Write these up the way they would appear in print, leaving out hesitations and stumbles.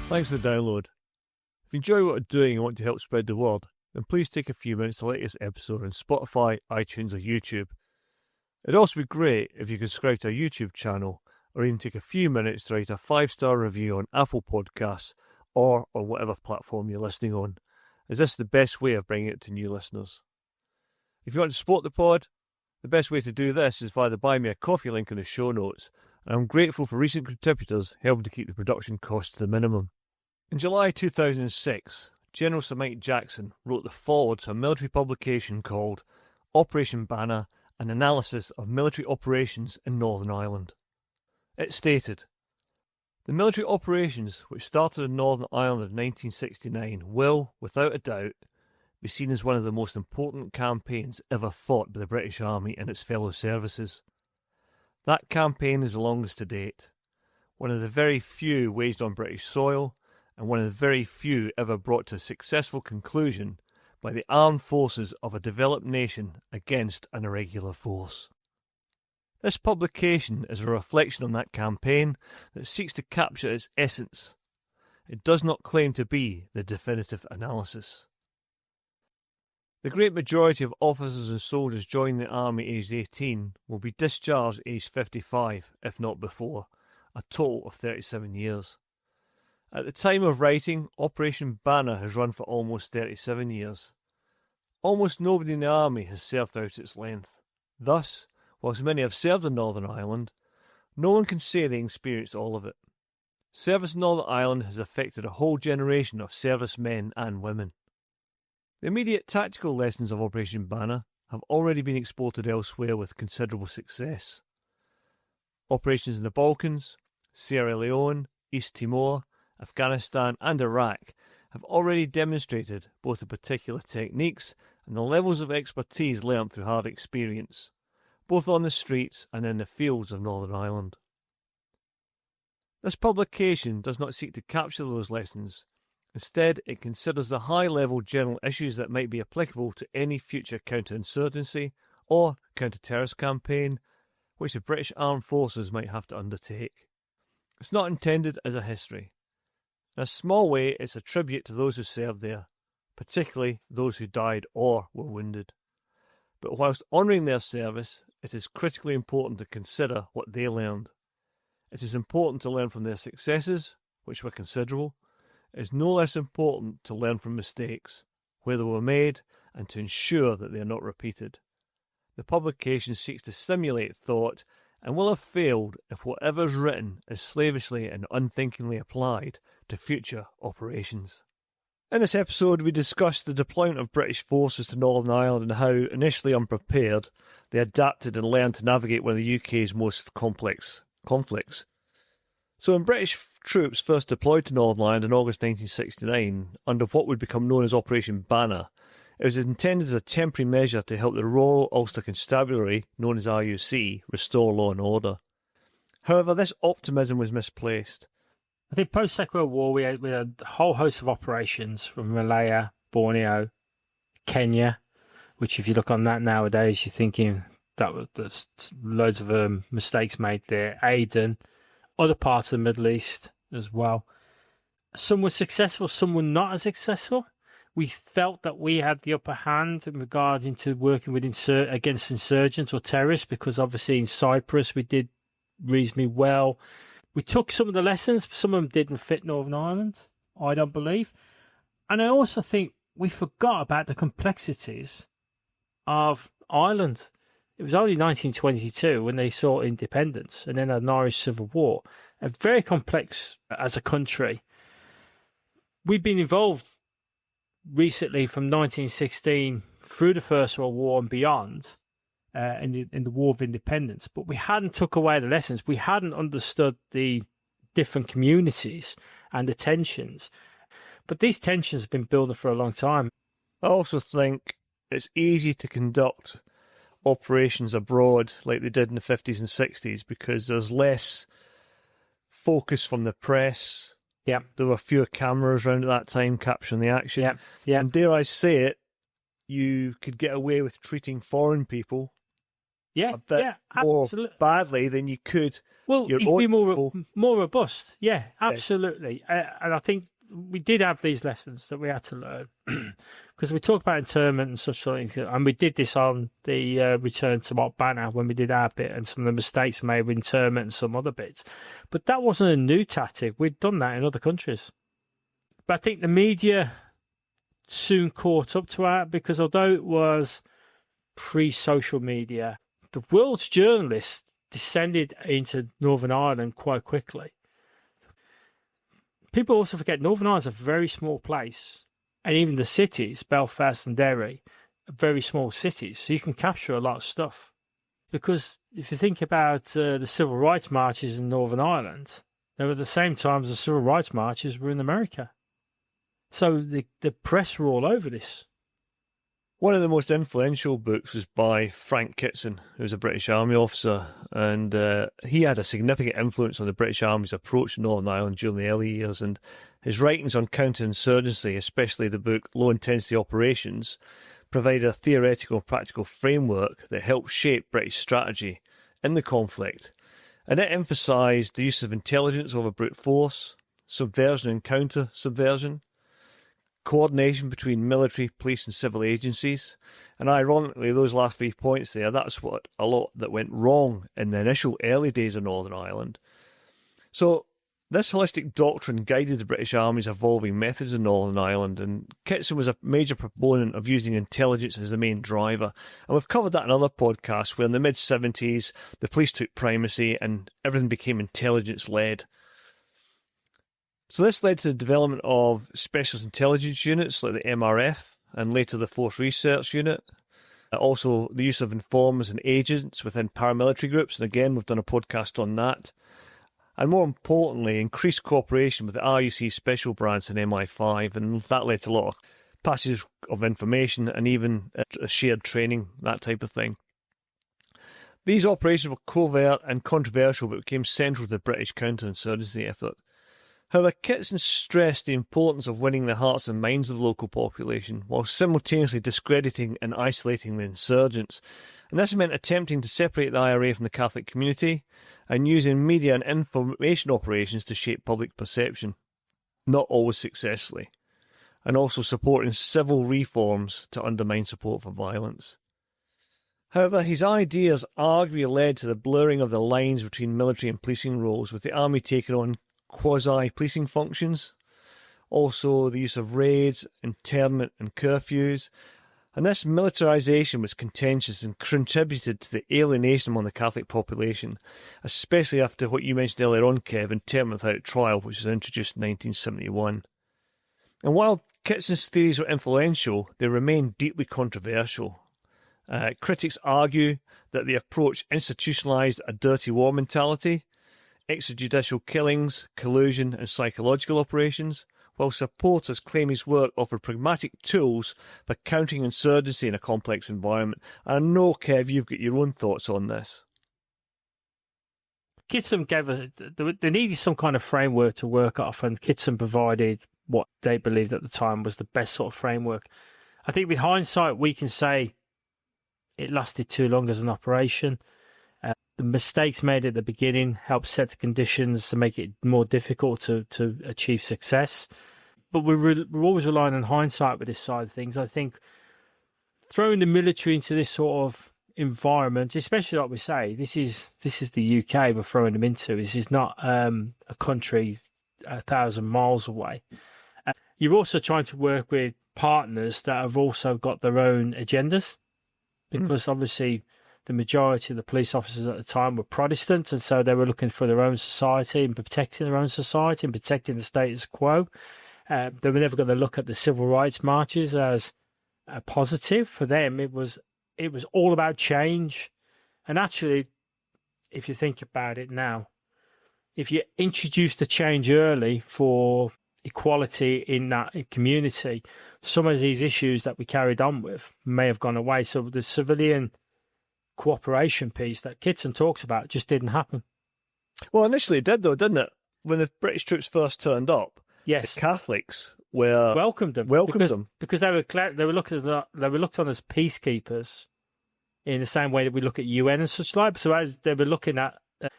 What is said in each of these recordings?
Thanks for the download. If you enjoy what we're doing and want to help spread the word, then please take a few minutes to like this episode on Spotify, iTunes or YouTube. It'd also be great if you could subscribe to our YouTube channel or even take a few minutes to write a 5-star review on Apple Podcasts or on whatever platform you're listening on, as this is the best way of bringing it to new listeners. If you want to support the pod, the best way to do this is via the Buy Me a Coffee link in the show notes, and I'm grateful for recent contributors helping to keep the production costs to the minimum. In July 2006, General Sir Mike Jackson wrote the foreword to a military publication called Operation Banner, an Analysis of Military Operations in Northern Ireland. It stated, "The military operations which started in Northern Ireland in 1969 will, without a doubt, be seen as one of the most important campaigns ever fought by the British Army and its fellow services. That campaign is the longest to date, one of the very few waged on British soil, and one of the very few ever brought to a successful conclusion by the armed forces of a developed nation against an irregular force." This publication is a reflection on that campaign that seeks to capture its essence. It does not claim to be the definitive analysis. The great majority of officers and soldiers joining the army aged 18 will be discharged aged 55, if not before, a total of 37 years. At the time of writing, Operation Banner has run for almost 37 years. Almost nobody in the army has served out its length. Thus, whilst many have served in Northern Ireland, no one can say they experienced all of it. Service in Northern Ireland has affected a whole generation of servicemen and women. The immediate tactical lessons of Operation Banner have already been exported elsewhere with considerable success. Operations in the Balkans, Sierra Leone, East Timor, Afghanistan and Iraq have already demonstrated both the particular techniques and the levels of expertise learnt through hard experience, both on the streets and in the fields of Northern Ireland. This publication does not seek to capture those lessons. Instead, it considers the high-level general issues that might be applicable to any future counterinsurgency or counter-terrorist campaign which the British Armed Forces might have to undertake. It's not intended as a history. In a small way, it's a tribute to those who served there, particularly those who died or were wounded. But whilst honouring their service, it is critically important to consider what they learned. It is important to learn from their successes, which were considerable. It is no less important to learn from mistakes, where they were made, and to ensure that they are not repeated. The publication seeks to stimulate thought and will have failed if whatever is written is slavishly and unthinkingly applied to future operations. In this episode, we discussed the deployment of British forces to Northern Ireland and how, initially unprepared, they adapted and learned to navigate one of the UK's most complex conflicts. So when British troops first deployed to Northern Ireland in August 1969, under what would become known as Operation Banner, it was intended as a temporary measure to help the Royal Ulster Constabulary, known as RUC, restore law and order. However, this optimism was misplaced. I think post-Second World War, we had a whole host of operations from Malaya, Borneo, Kenya, which if you look on that nowadays, you're thinking there's loads of mistakes made there. Aden, other parts of the Middle East as well. Some were successful, some were not as successful. We felt that we had the upper hand in regard into working with against insurgents or terrorists, because obviously in Cyprus we did reasonably well. We took some of the lessons, some of them didn't fit Northern Ireland, I don't believe. And I also think we forgot about the complexities of Ireland. It was only 1922 when they sought independence and then had an Irish Civil War. And very complex as a country. We've been involved recently from 1916 through the First World War and beyond in the War of Independence, but we hadn't took away the lessons. We hadn't understood the different communities and the tensions. But these tensions have been building for a long time. I also think it's easy to conduct operations abroad like they did in the 50s and 60s because there's less focus from the press. Yeah. There were fewer cameras around at that time capturing the action. Yeah. Yeah. And dare I say it, you could get away with treating foreign people Yeah, a bit yeah, more absolutely. badly than you could. Well, your you could own be people. more robust. Yeah, absolutely. And I think we did have these lessons that we had to learn because we talked about internment and such things, and we did this on the return to Mott Banner when we did our bit, and some of the mistakes made with internment and some other bits. But that wasn't a new tactic. We'd done that in other countries. But I think the media soon caught up to that because although it was pre-social media, the world's journalists descended into Northern Ireland quite quickly. People also forget Northern Ireland's a very small place, and even the cities, Belfast and Derry, are very small cities, so you can capture a lot of stuff. Because if you think about the civil rights marches in Northern Ireland, they were at the same time as the civil rights marches were in America. So the press were all over this. One of the most influential books was by Frank Kitson, who was a British Army officer, and he had a significant influence on the British Army's approach to Northern Ireland during the early years, and his writings on counterinsurgency, especially the book Low Intensity Operations, provided a theoretical and practical framework that helped shape British strategy in the conflict, and it emphasised the use of intelligence over brute force, subversion and counter-subversion, coordination between military, police and civil agencies. And ironically, those last 3 points there, that's what a lot that went wrong in the initial early days of Northern Ireland. So this holistic doctrine guided the British Army's evolving methods in Northern Ireland, and Kitson was a major proponent of using intelligence as the main driver. And we've covered that in other podcasts where in the mid-70s the police took primacy and everything became intelligence-led. So this led to the development of specialist intelligence units like the MRF and later the Force Research Unit. Also the use of informers and agents within paramilitary groups, and again we've done a podcast on that. And more importantly, increased cooperation with the RUC special branch and MI5, and that led to a lot of passage of information and even shared training, that type of thing. These operations were covert and controversial but became central to the British counterinsurgency effort. However, Kitson stressed the importance of winning the hearts and minds of the local population, while simultaneously discrediting and isolating the insurgents. And this meant attempting to separate the IRA from the Catholic community, and using media and information operations to shape public perception, not always successfully, and also supporting civil reforms to undermine support for violence. However, his ideas arguably led to the blurring of the lines between military and policing roles, with the army taking on quasi-policing functions, also the use of raids, internment and curfews, and this militarisation was contentious and contributed to the alienation among the Catholic population, especially after what you mentioned earlier on, Kev, internment without trial, which was introduced in 1971. And while Kitson's theories were influential, they remain deeply controversial. Critics argue that the approach institutionalised a dirty war mentality, extrajudicial killings, collusion and psychological operations, while supporters claim his work offered pragmatic tools for countering insurgency in a complex environment. And I know, Kev, you've got your own thoughts on this. Kitson they needed some kind of framework to work off, and Kitson provided what they believed at the time was the best sort of framework. I think with hindsight, we can say it lasted too long as an operation. The mistakes made at the beginning helped set the conditions to make it more difficult to achieve success. But we're always relying on hindsight with this side of things. I think throwing the military into this sort of environment, especially like we say, this is the UK we're throwing them into. This is not a country 1,000 miles away. You're also trying to work with partners that have also got their own agendas, because obviously the majority of the police officers at the time were Protestant, and so they were looking for their own society and protecting their own society and protecting the status quo. They were never going to look at the civil rights marches as a positive. For them, it was all about change. And actually, if you think about it now, if you introduce the change early for equality in that community, some of these issues that we carried on with may have gone away. So the civilian cooperation piece that Kitson talks about just didn't happen. Well, initially it did, though, didn't it? When the British troops first turned up, yes, the Catholics were welcomed them because they were looked on as peacekeepers, in the same way that we look at UN and such like. So as they were looking at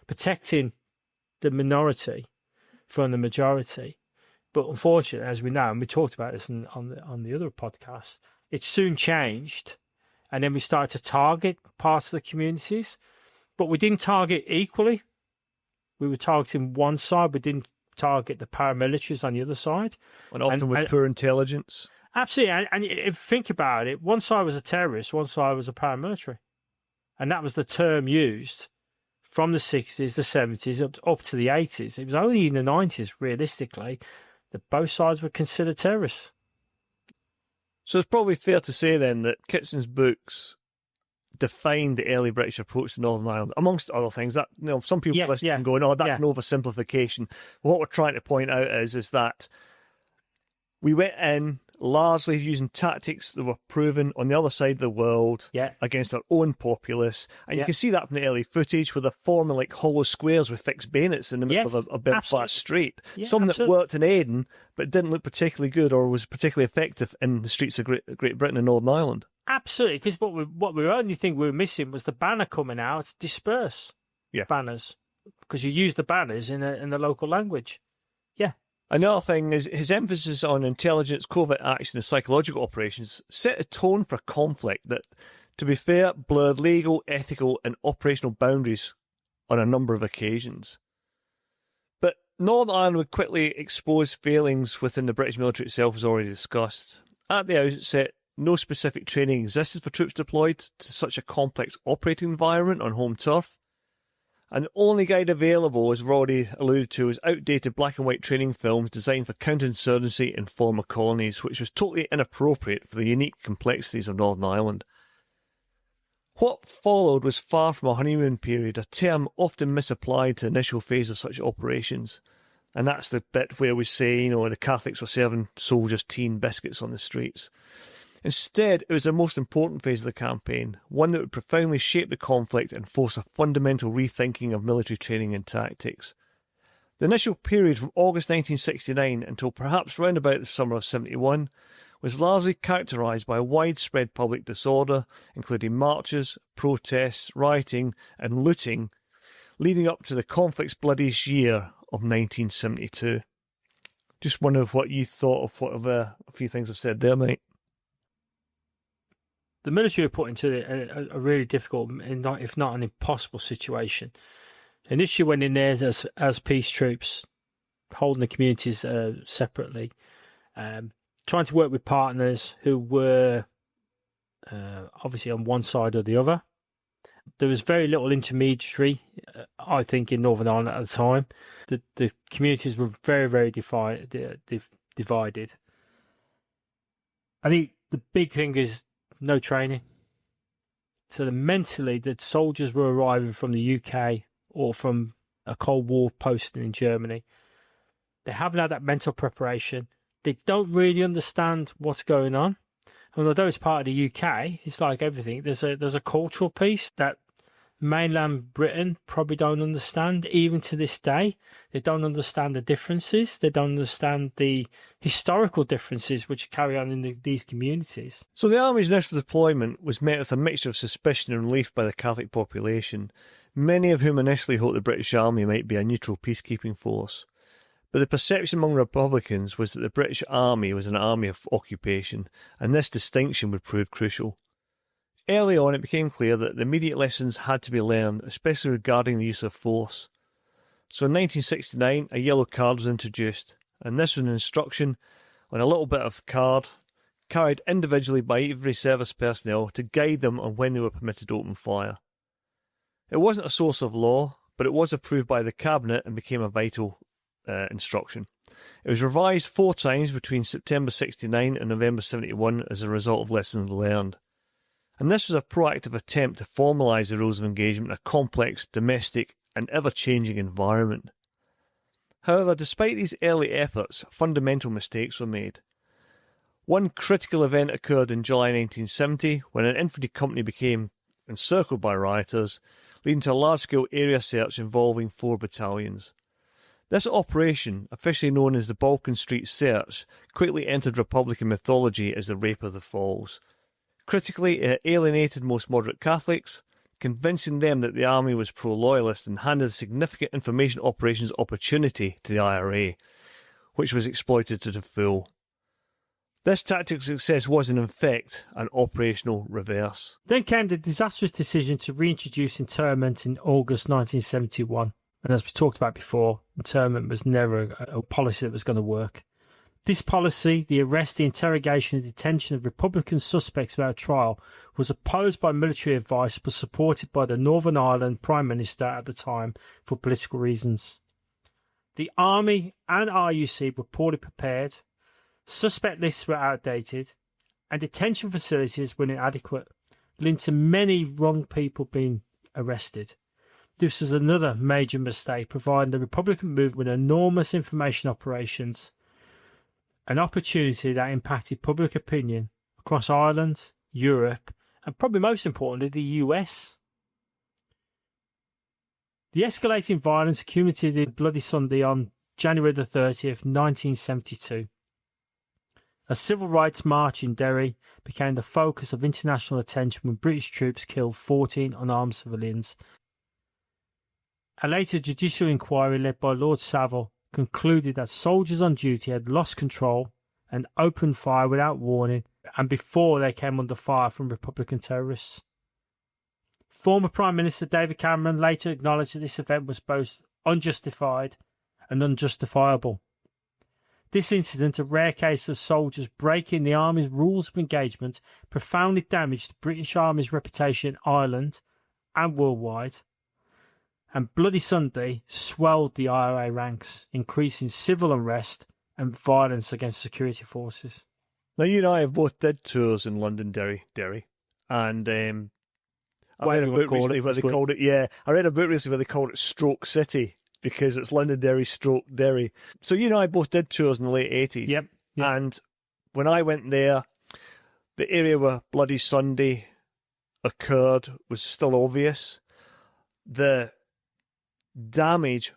protecting the minority from the majority. But unfortunately, as we know, and we talked about this on the other podcast, it soon changed. And then we started to target parts of the communities. But we didn't target equally. We were targeting one side. We didn't target the paramilitaries on the other side. And often with poor intelligence. Absolutely. And if you think about it, one side was a terrorist, one side was a paramilitary. And that was the term used from the 60s, the 70s, up to the 80s. It was only in the 90s, realistically, that both sides were considered terrorists. So it's probably fair to say then that Kitson's books defined the early British approach to Northern Ireland, amongst other things. That some people listening and going, "Oh, that's an oversimplification." What we're trying to point out is that we went in largely using tactics that were proven on the other side of the world against our own populace. And you can see that from the early footage where they're forming like hollow squares with fixed bayonets in the middle of a Belfast street. Something that worked in Aden but didn't look particularly good or was particularly effective in the streets of Great Britain and Northern Ireland. Absolutely, because what we only think we were missing was the banner coming out to disperse banners, because you use the banners in the local language. Another thing is his emphasis on intelligence, covert action and psychological operations set a tone for conflict that, to be fair, blurred legal, ethical and operational boundaries on a number of occasions. But Northern Ireland would quickly expose failings within the British military itself, as already discussed. At the outset, no specific training existed for troops deployed to such a complex operating environment on home turf. And the only guide available, as we've already alluded to, is outdated black and white training films designed for counterinsurgency in former colonies, which was totally inappropriate for the unique complexities of Northern Ireland. What followed was far from a honeymoon period, a term often misapplied to the initial phase of such operations. And that's the bit where we say, the Catholics were serving soldiers tea and biscuits on the streets. Instead, it was the most important phase of the campaign, one that would profoundly shape the conflict and force a fundamental rethinking of military training and tactics. The initial period from August 1969 until perhaps round about the summer of 71 was largely characterised by widespread public disorder, including marches, protests, rioting and looting, leading up to the conflict's bloodiest year of 1972. Just wonder what you thought of a few things I've said there, mate. The military were put into a really difficult, if not an impossible situation. Initially went in there as peace troops, holding the communities separately, trying to work with partners who were obviously on one side or the other. There was very little intermediary, I think, in Northern Ireland at the time. The communities were very, very divided. I think the big thing is no training. So mentally, the soldiers were arriving from the UK or from a Cold War posting in Germany. They haven't had that mental preparation. They don't really understand what's going on. And although it's part of the UK, it's like everything. There's a cultural piece that mainland Britain probably don't understand, even to this day. They don't understand the differences. They don't understand the historical differences which carry on in these communities. So the Army's initial deployment was met with a mixture of suspicion and relief by the Catholic population, many of whom initially hoped the British Army might be a neutral peacekeeping force. But the perception among Republicans was that the British Army was an army of occupation, and this distinction would prove crucial. Early on, it became clear that the immediate lessons had to be learned, especially regarding the use of force. So in 1969, a yellow card was introduced, and this was an instruction on a little bit of card carried individually by every service personnel to guide them on when they were permitted to open fire. It wasn't a source of law, but it was approved by the Cabinet and became a vital instruction. It was revised 4 times between September 69 and November 71 as a result of lessons learned. And this was a proactive attempt to formalise the rules of engagement in a complex, domestic and ever-changing environment. However, despite these early efforts, fundamental mistakes were made. One critical event occurred in July 1970 when an infantry company became encircled by rioters, leading to a large-scale area search involving 4 battalions. This operation, officially known as the Balkan Street Search, quickly entered Republican mythology as the Rape of the Falls. Critically, it alienated most moderate Catholics, convincing them that the army was pro-loyalist and handed a significant information operations opportunity to the IRA, which was exploited to the full. This tactical success was, in effect, an operational reverse. Then came the disastrous decision to reintroduce internment in August 1971. And as we talked about before, internment was never a policy that was going to work. This policy, the arrest, the interrogation and detention of Republican suspects without trial, was opposed by military advice but supported by the Northern Ireland Prime Minister at the time for political reasons. The Army and RUC were poorly prepared, suspect lists were outdated, and detention facilities were inadequate, leading to many wrong people being arrested. This was another major mistake, providing the Republican movement enormous information operations, an opportunity that impacted public opinion across Ireland, Europe, and probably most importantly, the US. The escalating violence accumulated in Bloody Sunday on January the 30th, 1972. A civil rights march in Derry became the focus of international attention when British troops killed 14 unarmed civilians. A later judicial inquiry led by Lord Savile concluded that soldiers on duty had lost control and opened fire without warning and before they came under fire from Republican terrorists. Former Prime Minister David Cameron later acknowledged that this event was both unjustified and unjustifiable. This incident, a rare case of soldiers breaking the Army's rules of engagement, profoundly damaged the British Army's reputation in Ireland and worldwide. And Bloody Sunday swelled the IRA ranks, increasing civil unrest and violence against security forces. Now, you and I have both did tours in London, Derry, and I read a book recently where they called it. Yeah, I read a book recently where they called it Stroke City because it's Londonderry, Stroke Derry. So you and I both did tours in the late 80s. Yep. And when I went there, the area where Bloody Sunday occurred was still obvious. The damage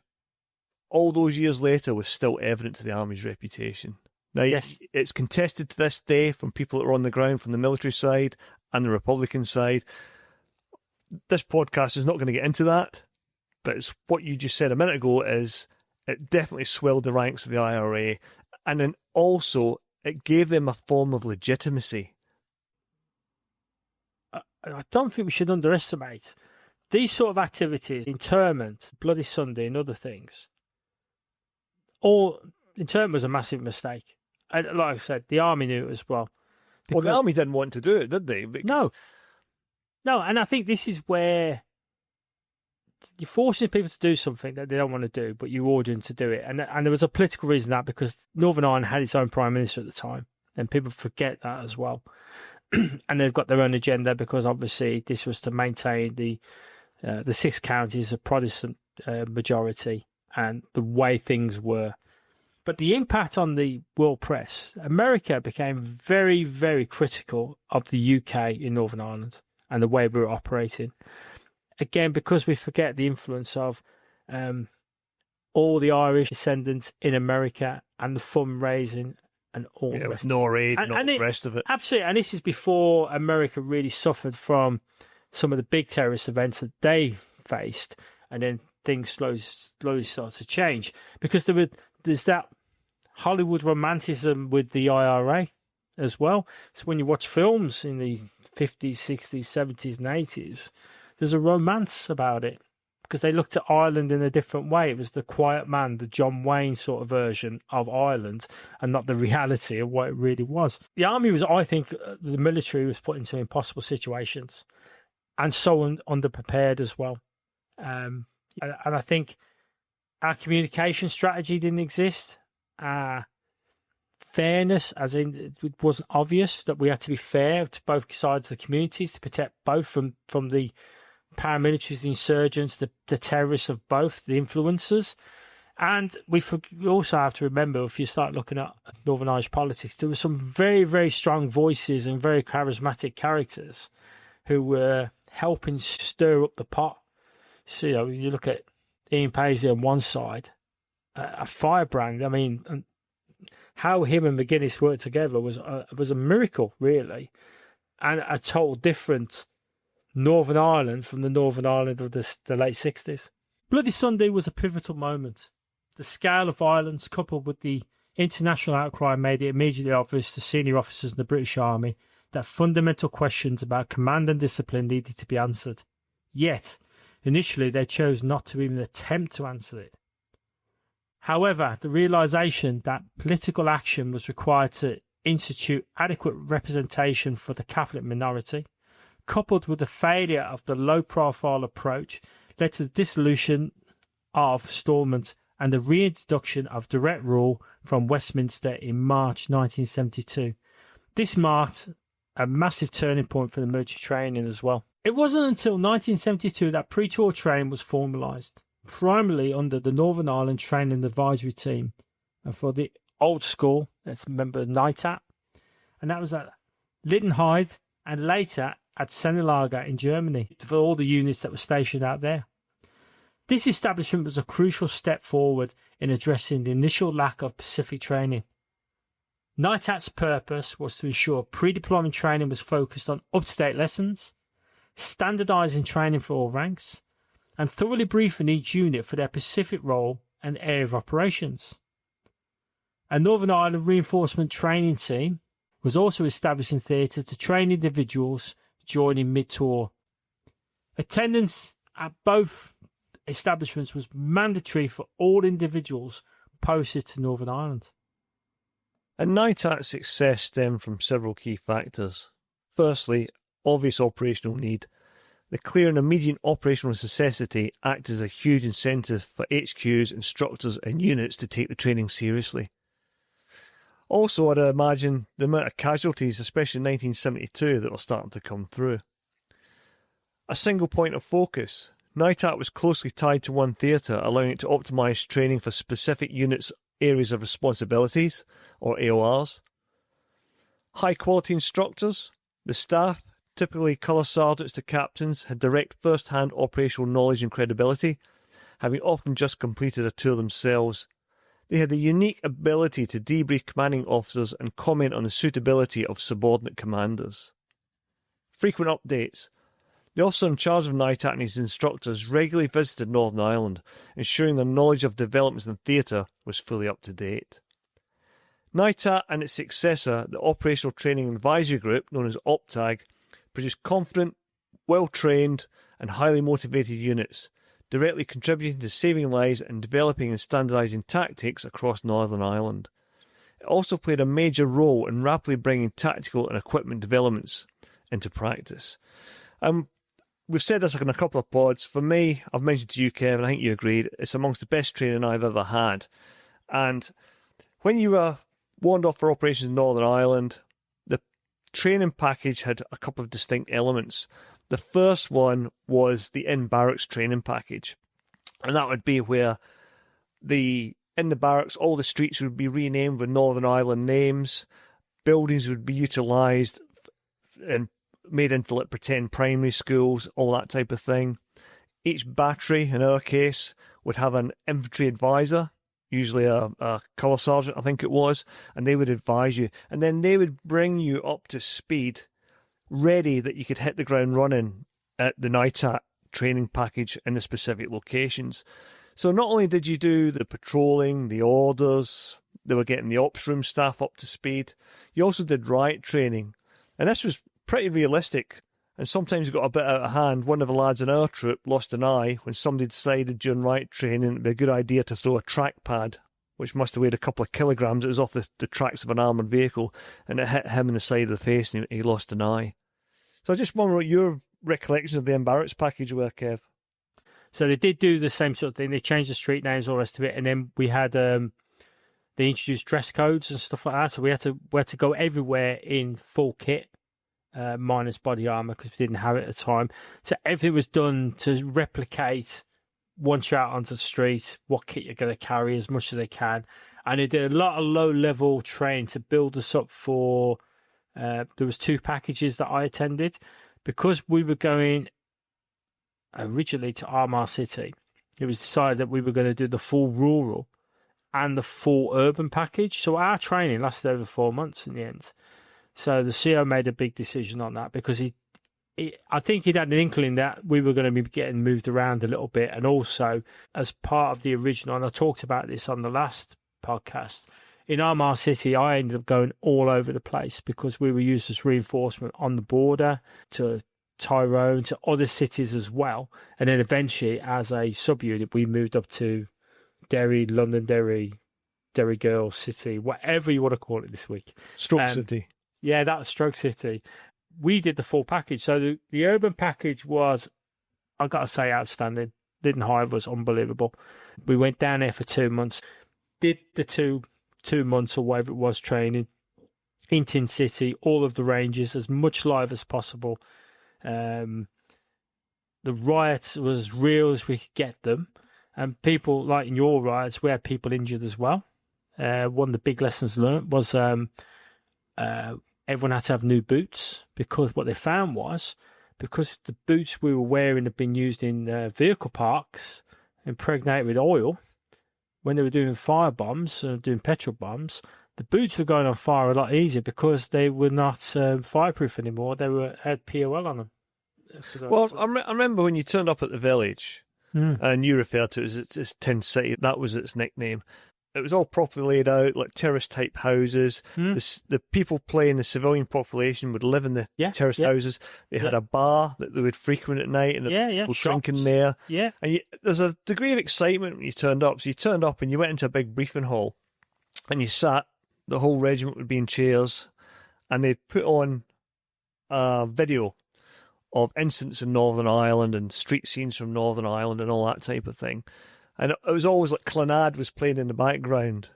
all those years later was still evident to the Army's reputation. Now, yes, it's contested to this day from people that are on the ground from the military side and the Republican side. This podcast is not going to get into that, but it's what you just said a minute ago is it definitely swelled the ranks of the IRA, and then also it gave them a form of legitimacy. I don't think we should underestimate these sort of activities, internment, Bloody Sunday and other things. Internment was a massive mistake. And like I said, the Army knew it as well. Well, the Army didn't want to do it, did they? No, and I think this is where you're forcing people to do something that they don't want to do, but you order them to do it. And there was a political reason for that because Northern Ireland had its own Prime Minister at the time, and people forget that as well. And they've got their own agenda because obviously this was to maintain the 6 counties of Protestant majority and the way things were. But the impact on the world press, America became very, very critical of the UK in Northern Ireland and the way we were operating. Again, because we forget the influence of all the Irish descendants in America and the fundraising and all the rest. With NORAID and all the rest of it. Absolutely. And this is before America really suffered from some of the big terrorist events that they faced. And then things slowly start to change. Because there's that Hollywood romanticism with the IRA as well. So when you watch films in the 50s, 60s, 70s and 80s, there's a romance about it. Because they looked at Ireland in a different way. It was the quiet man, the John Wayne sort of version of Ireland, and not the reality of what it really was. The army was, I think, the military was put into impossible situations, and so underprepared as well. And I think our communication strategy didn't exist. Fairness, as in it wasn't obvious that we had to be fair to both sides of the communities to protect both from the paramilitaries, the insurgents, the terrorists of both, the influencers. And we also have to remember, if you start looking at Northern Irish politics, there were some very, very strong voices and very charismatic characters who were helping stir up the pot. So, you look at Ian Paisley on one side, a firebrand. I mean, how him and McGuinness worked together was a miracle, really. and a total different Northern Ireland from the Northern Ireland of the late 60s. Bloody Sunday was a pivotal moment. The scale of violence, coupled with the international outcry, made it immediately obvious to senior officers in the British Army that fundamental questions about command and discipline needed to be answered. Yet, initially they chose not to even attempt to answer it. However, the realisation that political action was required to institute adequate representation for the Catholic minority, coupled with the failure of the low-profile approach, led to the dissolution of Stormont and the reintroduction of direct rule from Westminster in March 1972. This marked a massive turning point for the military training as well. It wasn't until 1972 that pre-tour training was formalised, primarily under the Northern Ireland Training Advisory Team, and for the old school, let's remember NITAT, and that was at Lidenheide and later at Sennelager in Germany for all the units that were stationed out there. This establishment was a crucial step forward in addressing the initial lack of Pacific training. NITAT's purpose was to ensure pre-deployment training was focused on up-to-date lessons, standardising training for all ranks, and thoroughly briefing each unit for their specific role and area of operations. A Northern Ireland reinforcement training team was also established in theatre to train individuals joining mid-tour. Attendance at both establishments was mandatory for all individuals posted to Northern Ireland. And NITAT's success stemmed from several key factors. Firstly, obvious operational need. The clear and immediate operational necessity acted as a huge incentive for HQs, instructors and units to take the training seriously. Also, I'd imagine the amount of casualties, especially in 1972, that were starting to come through. A single point of focus. NITAT was closely tied to one theatre, allowing it to optimise training for specific units' areas of responsibilities, or AORs. High-quality instructors. The staff, typically colour sergeants to captains, had direct first-hand operational knowledge and credibility, having often just completed a tour themselves. They had the unique ability to debrief commanding officers and comment on the suitability of subordinate commanders. Frequent updates. The officer in charge of NITAT and his instructors regularly visited Northern Ireland, ensuring their knowledge of developments in theatre was fully up to date. NITAT and its successor, the Operational Training Advisory Group, known as OPTAG, produced confident, well-trained and highly motivated units, directly contributing to saving lives and developing and standardising tactics across Northern Ireland. It also played a major role in rapidly bringing tactical and equipment developments into practice. We've said this in a couple of pods. For me, I've mentioned to you, Kev, and I think you agreed, it's amongst the best training I've ever had. And when you were warned off for operations in Northern Ireland, the training package had a couple of distinct elements. The first one was the In-barracks training package. And that would be where in the barracks, all the streets would be renamed with Northern Ireland names, buildings would be utilised and made into like pretend primary schools, all that type of thing. Each battery, in our case, would have an infantry advisor, usually a colour sergeant, I think it was, and they would advise you. And then they would bring you up to speed, ready that you could hit the ground running at the NITAT training package in the specific locations. So not only did you do the patrolling, the orders, they were getting the ops room staff up to speed, you also did riot training. And this was pretty realistic, and sometimes it got a bit out of hand. One of the lads in our troop lost an eye when somebody decided during riot training it'd be a good idea to throw a trackpad, which must have weighed a couple of kilograms. It was off the tracks of an armoured vehicle, and it hit him in the side of the face, and he lost an eye. So I just wonder what your recollections of the In-barracks package were, Kev. So they did do the same sort of thing. They changed the street names, all the rest of it, and then we had they introduced dress codes and stuff like that. So we had to go everywhere in full kit. Minus body armour because we didn't have it at the time. So everything was done to replicate once you're out onto the street what kit you're going to carry as much as they can. And they did a lot of low-level training to build us up for... there was 2 packages that I attended. Because we were going originally to Armagh City, it was decided that we were going to do the full rural and the full urban package. So our training lasted over 4 months in the end. So the CO made a big decision on that because I think he'd had an inkling that we were going to be getting moved around a little bit. And also, as part of the original, and I talked about this on the last podcast, in Armagh City, I ended up going all over the place because we were used as reinforcement on the border to Tyrone, to other cities as well. And then eventually, as a subunit, we moved up to Derry, Londonderry, Derry Girl City, whatever you want to call it this week. Stroke City. Yeah, that was Stroke City. We did the full package. So the urban package was, I've got to say, outstanding. Lytton Hive was unbelievable. We went down there for 2 months, did the two months or whatever it was training, in Tin City, all of the ranges, as much live as possible. The riots was as real as we could get them. And people, like in your riots, we had people injured as well. One of the big lessons learned was everyone had to have new boots, because what they found was, because the boots we were wearing had been used in vehicle parks, impregnated with oil, when they were doing firebombs, doing petrol bombs, the boots were going on fire a lot easier because they were not fireproof anymore. They had POL on them. Well, I remember when you turned up at the village, and you referred to it as Tin City, that was its nickname. It was all properly laid out, like terrace-type houses. The people playing, the civilian population, would live in the terrace houses. They had a bar that they would frequent at night, and people drinking there. Yeah. And there's a degree of excitement when you turned up. So you turned up and you went into a big briefing hall, and you sat. The whole regiment would be in chairs, and they'd put on a video of incidents in Northern Ireland and street scenes from Northern Ireland and all that type of thing. And it was always like Clonard was playing in the background.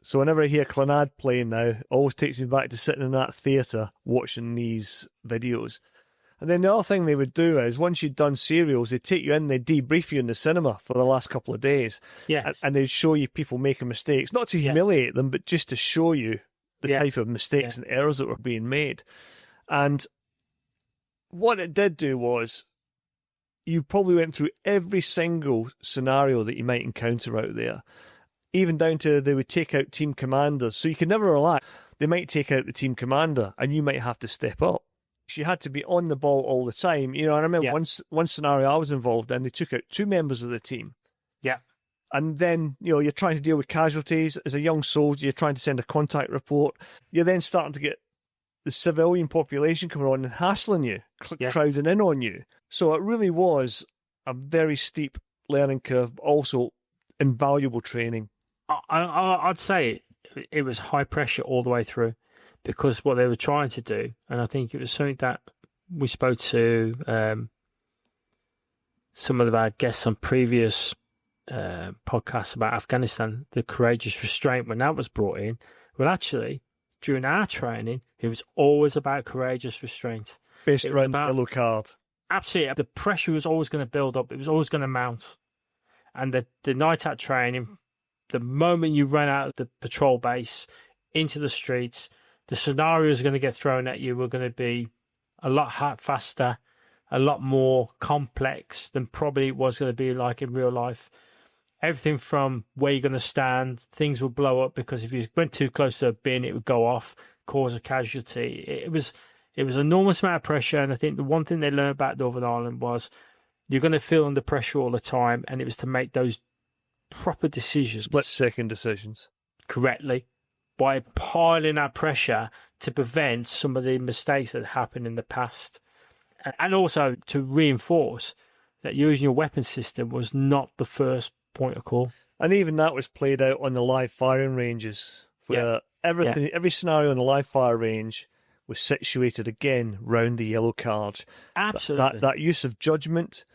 So whenever I hear Clonard playing now, it always takes me back to sitting in that theatre watching these videos. And then the other thing they would do is, once you'd done serials, they'd take you in, they'd debrief you in the cinema for the last couple of days. Yes. And they'd show you people making mistakes, not to humiliate them, but just to show you the type of mistakes and errors that were being made. And what it did do was, you probably went through every single scenario that you might encounter out there, even down to they would take out team commanders. So you could never relax. They might take out the team commander and you might have to step up. So you had to be on the ball all the time. You know, and I remember one scenario I was involved in, they took out 2 members of the team. Yeah. And then, you know, you're trying to deal with casualties. As a young soldier, you're trying to send a contact report. You're then starting to get the civilian population coming on and hassling you, crowding in on you. So it really was a very steep learning curve, but also invaluable training. I'd say it was high pressure all the way through, because what they were trying to do, and I think it was something that we spoke to some of our guests on previous podcasts about Afghanistan, the courageous restraint, when that was brought in. Well, actually, during our training, it was always about courageous restraint. Based around the yellow card. Absolutely. The pressure was always going to build up. It was always going to mount. And the night out training, the moment you ran out of the patrol base into the streets, the scenarios are going to get thrown at you were going to be a lot faster, a lot more complex than probably it was going to be like in real life. Everything from where you're going to stand, things will blow up because if you went too close to a bin, it would go off, cause a casualty. It was an enormous amount of pressure, and I think the one thing they learned about Northern Ireland was you're going to feel under pressure all the time, and it was to make those proper decisions. Split-second decisions. Correctly, by piling that pressure to prevent some of the mistakes that happened in the past. And also to reinforce that using your weapon system was not the first point of call. And even that was played out on the live firing ranges, where every scenario on the live fire range was situated again round the yellow card. Absolutely. That use of judgment,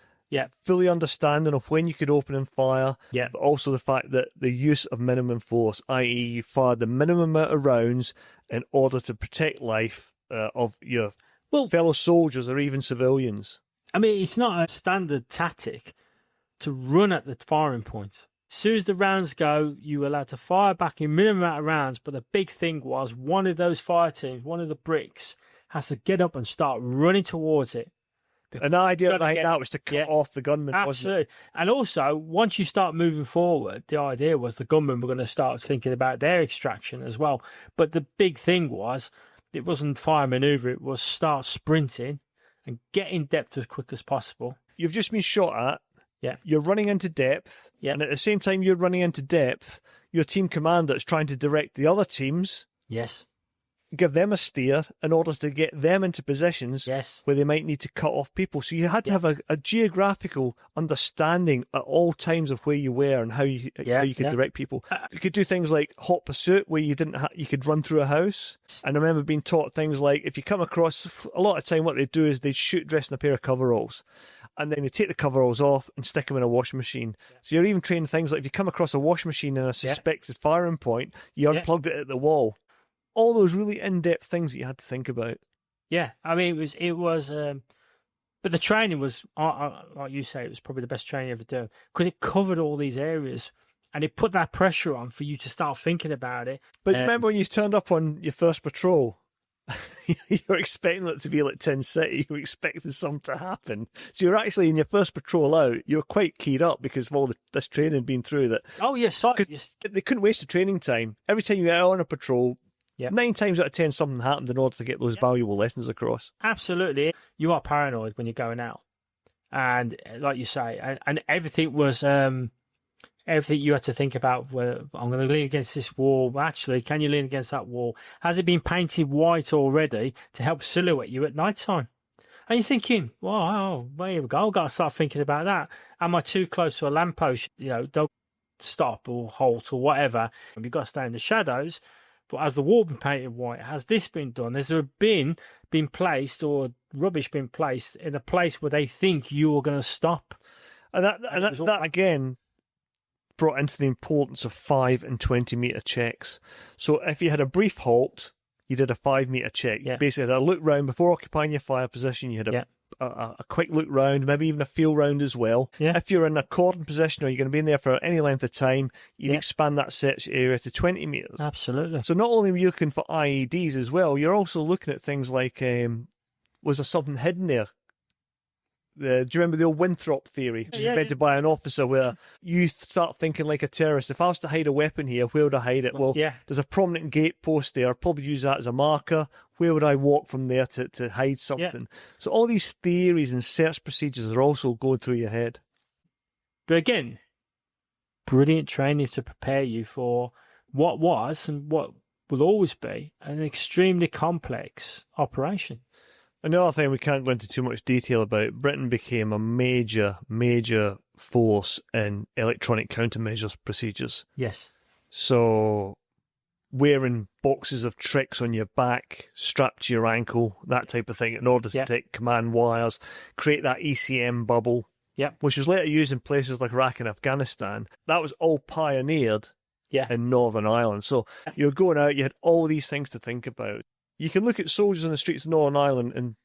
fully understanding of when you could open and fire, but also the fact that the use of minimum force, i.e. you fired the minimum amount of rounds in order to protect life of your fellow soldiers or even civilians. I mean, it's not a standard tactic to run at the firing point. As soon as the rounds go, you were allowed to fire back in minimum amount of rounds, but the big thing was one of those fire teams, one of the bricks, has to get up and start running towards it. An idea like that was to cut off the gunman, absolutely. wasn't it? And also, once you start moving forward, the idea was the gunmen were going to start thinking about their extraction as well. But the big thing was, It wasn't fire maneuver, it was start sprinting and get in depth as quick as possible. You've just been shot at. Yeah. You're running into depth. Yeah. And at the same time you're running into depth, your team commander is trying to direct the other teams. Yes. Give them a steer in order to get them into positions where they might need to cut off people. So you had to have a geographical understanding at all times of where you were and how you could direct people. You could do things like hot pursuit, where you didn't you could run through a house. And I remember being taught things like, if you come across, a lot of time what they do is they shoot dressed in a pair of coveralls, and then they take the coveralls off and stick them in a washing machine. So you're even training things like, if you come across a washing machine in a suspected firing point, you unplugged it at the wall. All those really in-depth things that you had to think about. Yeah, I mean, it was, but the training was, like you say, it was probably the best training you ever do, because it covered all these areas, and it put that pressure on for you to start thinking about it. But remember when you turned up on your first patrol, you were expecting it to be like Tin City, you were expecting something to happen. So you're actually, in your first patrol out, you were quite keyed up because of all this training being through that. Oh, yes. They couldn't waste the training time. Every time you went out on a patrol, 9 times out of 10 something happened in order to get those valuable lessons across. Absolutely. You are paranoid when you're going out. And like you say, and everything was, everything you had to think about, where I'm going to lean against this wall. Actually, can you lean against that wall? Has it been painted white already to help silhouette you at night time? And you're thinking, wow, there we go. I've got to start thinking about that. Am I too close to a lamppost? Don't stop or halt or whatever. You've got to stay in the shadows. But has the wall been painted white? Has this been done? Has there a bin been placed or rubbish been placed in a place where they think you are going to stop? And that again brought into the importance of 5 and 20 metre checks. So if you had a brief halt, you did a 5 metre check. You basically had a look round before occupying your fire position. You had a quick look round, maybe even a feel round as well. If you're in a cordon position or you're going to be in there for any length of time, you'd expand that search area to 20 metres. Absolutely. So not only were you looking for IEDs as well, you're also looking at things like, was there something hidden there? Do you remember the old Winthrop theory, which is invented by an officer, where you start thinking like a terrorist? If I was to hide a weapon here, where would I hide it? Well, there's a prominent gate post there. I'd probably use that as a marker. Where would I walk from there to hide something? So all these theories and search procedures are also going through your head. But again, brilliant training to prepare you for what was and what will always be an extremely complex operation. Another thing we can't go into too much detail about, Britain became a major force in electronic countermeasures procedures. Yes. So wearing boxes of tricks on your back, strapped to your ankle, that type of thing, in order to take command wires, create that ECM bubble, which was later used in places like Iraq and Afghanistan. That was all pioneered in Northern Ireland. So you were going out, you had all these things to think about. You can look at soldiers on the streets of Northern Ireland, and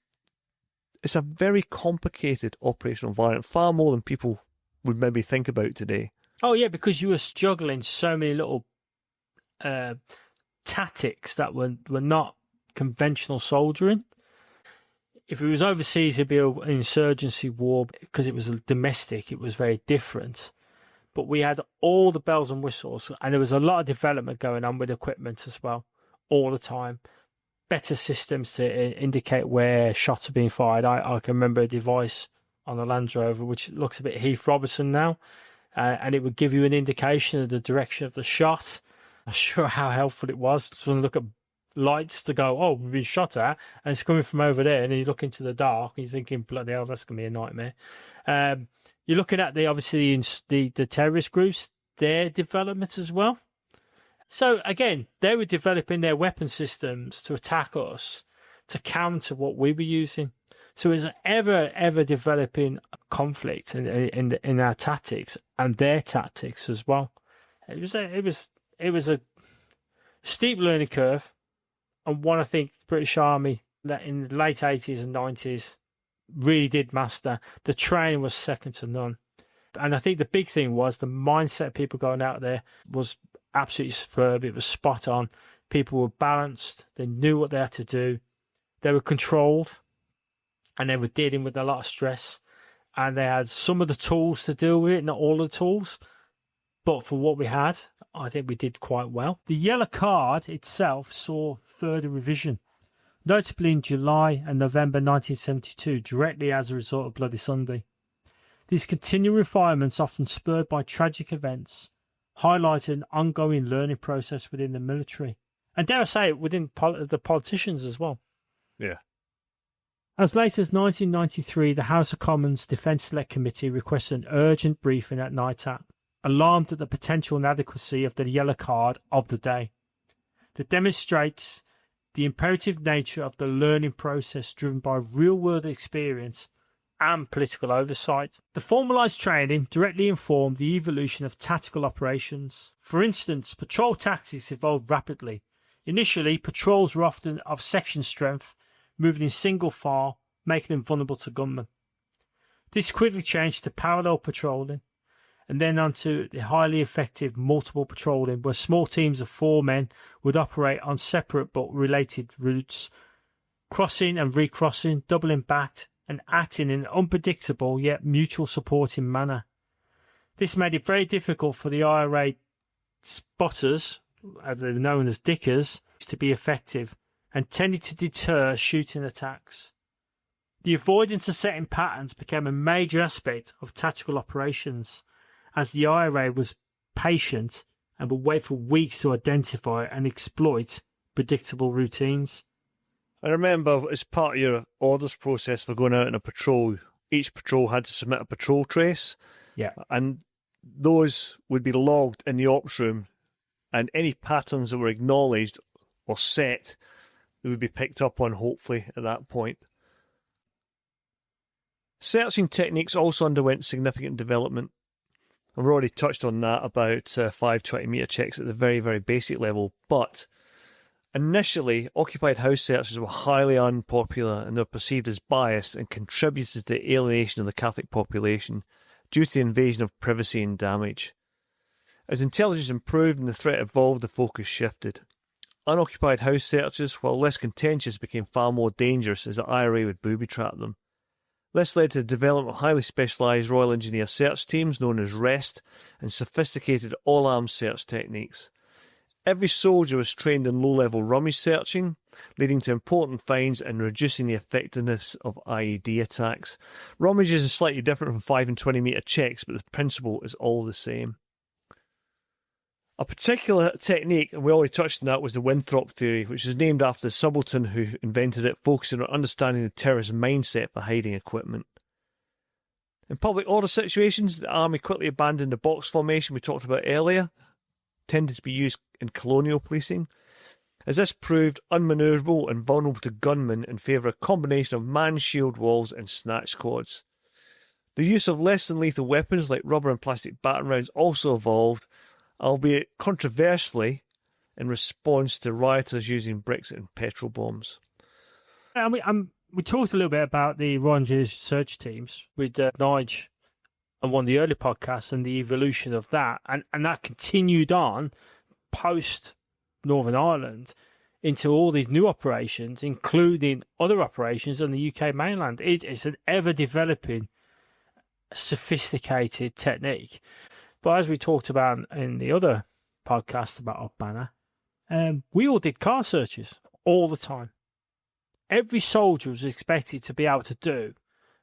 it's a very complicated operational environment, far more than people would maybe think about today. Oh, yeah, because you were juggling so many little tactics that were not conventional soldiering. If it was overseas, it'd be an insurgency war. Because it was domestic, it was very different. But we had all the bells and whistles, and there was a lot of development going on with equipment as well, all the time. Better systems to indicate where shots are being fired. I can remember a device on the Land Rover which looks a bit Heath Robertson now, and it would give you an indication of the direction of the shot. I'm not sure how helpful it was to look at lights to go, oh, we've been shot at, and it's coming from over there, and then you look into the dark and you're thinking, bloody hell, that's going to be a nightmare. You're looking at the terrorist groups, their development as well. So, again, they were developing their weapon systems to attack us, to counter what we were using. So it was an ever developing conflict in our tactics and their tactics as well. It was a steep learning curve, and one I think the British Army that in the late 80s and 90s really did master. The training was second to none. And I think the big thing was the mindset of people going out there was absolutely superb. It was spot on. People were balanced. They knew what they had to do. They were controlled, and they were dealing with a lot of stress. And they had some of the tools to deal with it, not all the tools. But for what we had, I think we did quite well. The yellow card itself saw further revision. notably in July and November 1972, directly as a result of Bloody Sunday. These continual refinements, often spurred by tragic events, highlighted an ongoing learning process within the military, and dare I say it, within the politicians as well. Yeah. As late as 1993, the House of Commons Defence Select Committee requested an urgent briefing at NITAT, alarmed at the potential inadequacy of the yellow card of the day, that demonstrates the imperative nature of the learning process driven by real-world experience and political oversight. The formalised training directly informed the evolution of tactical operations. For instance, patrol tactics evolved rapidly. Initially, patrols were often of section strength, moving in single file, making them vulnerable to gunmen. This quickly changed to parallel patrolling, and then on to the highly effective multiple patrolling, where small teams of 4 men would operate on separate but related routes, crossing and recrossing, doubling back, and acting in an unpredictable yet mutual supporting manner. This made it very difficult for the IRA spotters, as they were known as dickers, to be effective, and tended to deter shooting attacks. The avoidance of setting patterns became a major aspect of tactical operations, as the IRA was patient and would wait for weeks to identify and exploit predictable routines. I remember as part of your orders process for going out on a patrol, each patrol had to submit a patrol trace. Yeah. And those would be logged in the ops room, and any patterns that were acknowledged or set, they would be picked up on, hopefully, at that point. Searching techniques also underwent significant development. I've already touched on that about 520 metre checks at the very, very basic level, but initially, occupied house searches were highly unpopular and they were perceived as biased and contributed to the alienation of the Catholic population due to the invasion of privacy and damage. As intelligence improved and the threat evolved, the focus shifted. Unoccupied house searches, while less contentious, became far more dangerous as the IRA would booby-trap them. This led to the development of highly specialised Royal Engineer search teams known as REST and sophisticated all-arms search techniques. Every soldier was trained in low-level rummage searching, leading to important finds and reducing the effectiveness of IED attacks. Rummages is slightly different from 5 and 20 metre checks, but the principle is all the same. A particular technique, and we already touched on that, was the Winthrop theory, which is named after the subaltern who invented it, focusing on understanding the terrorist mindset for hiding equipment. In public order situations, the army quickly abandoned the box formation we talked about earlier, tended to be used in colonial policing, as this proved unmanoeuvrable and vulnerable to gunmen in favour of a combination of man-shield walls and snatch squads. The use of less than lethal weapons like rubber and plastic battering rounds also evolved, albeit controversially, in response to rioters using bricks and petrol bombs. We talked a little bit about the Royal Engineers search teams with Nige on one of the early podcasts and the evolution of that, and that continued on post Northern Ireland into all these new operations, including other operations on the UK mainland. It's an ever-developing, sophisticated technique. But as we talked about in the other podcast about Up Banner, we all did car searches all the time. Every soldier was expected to be able to do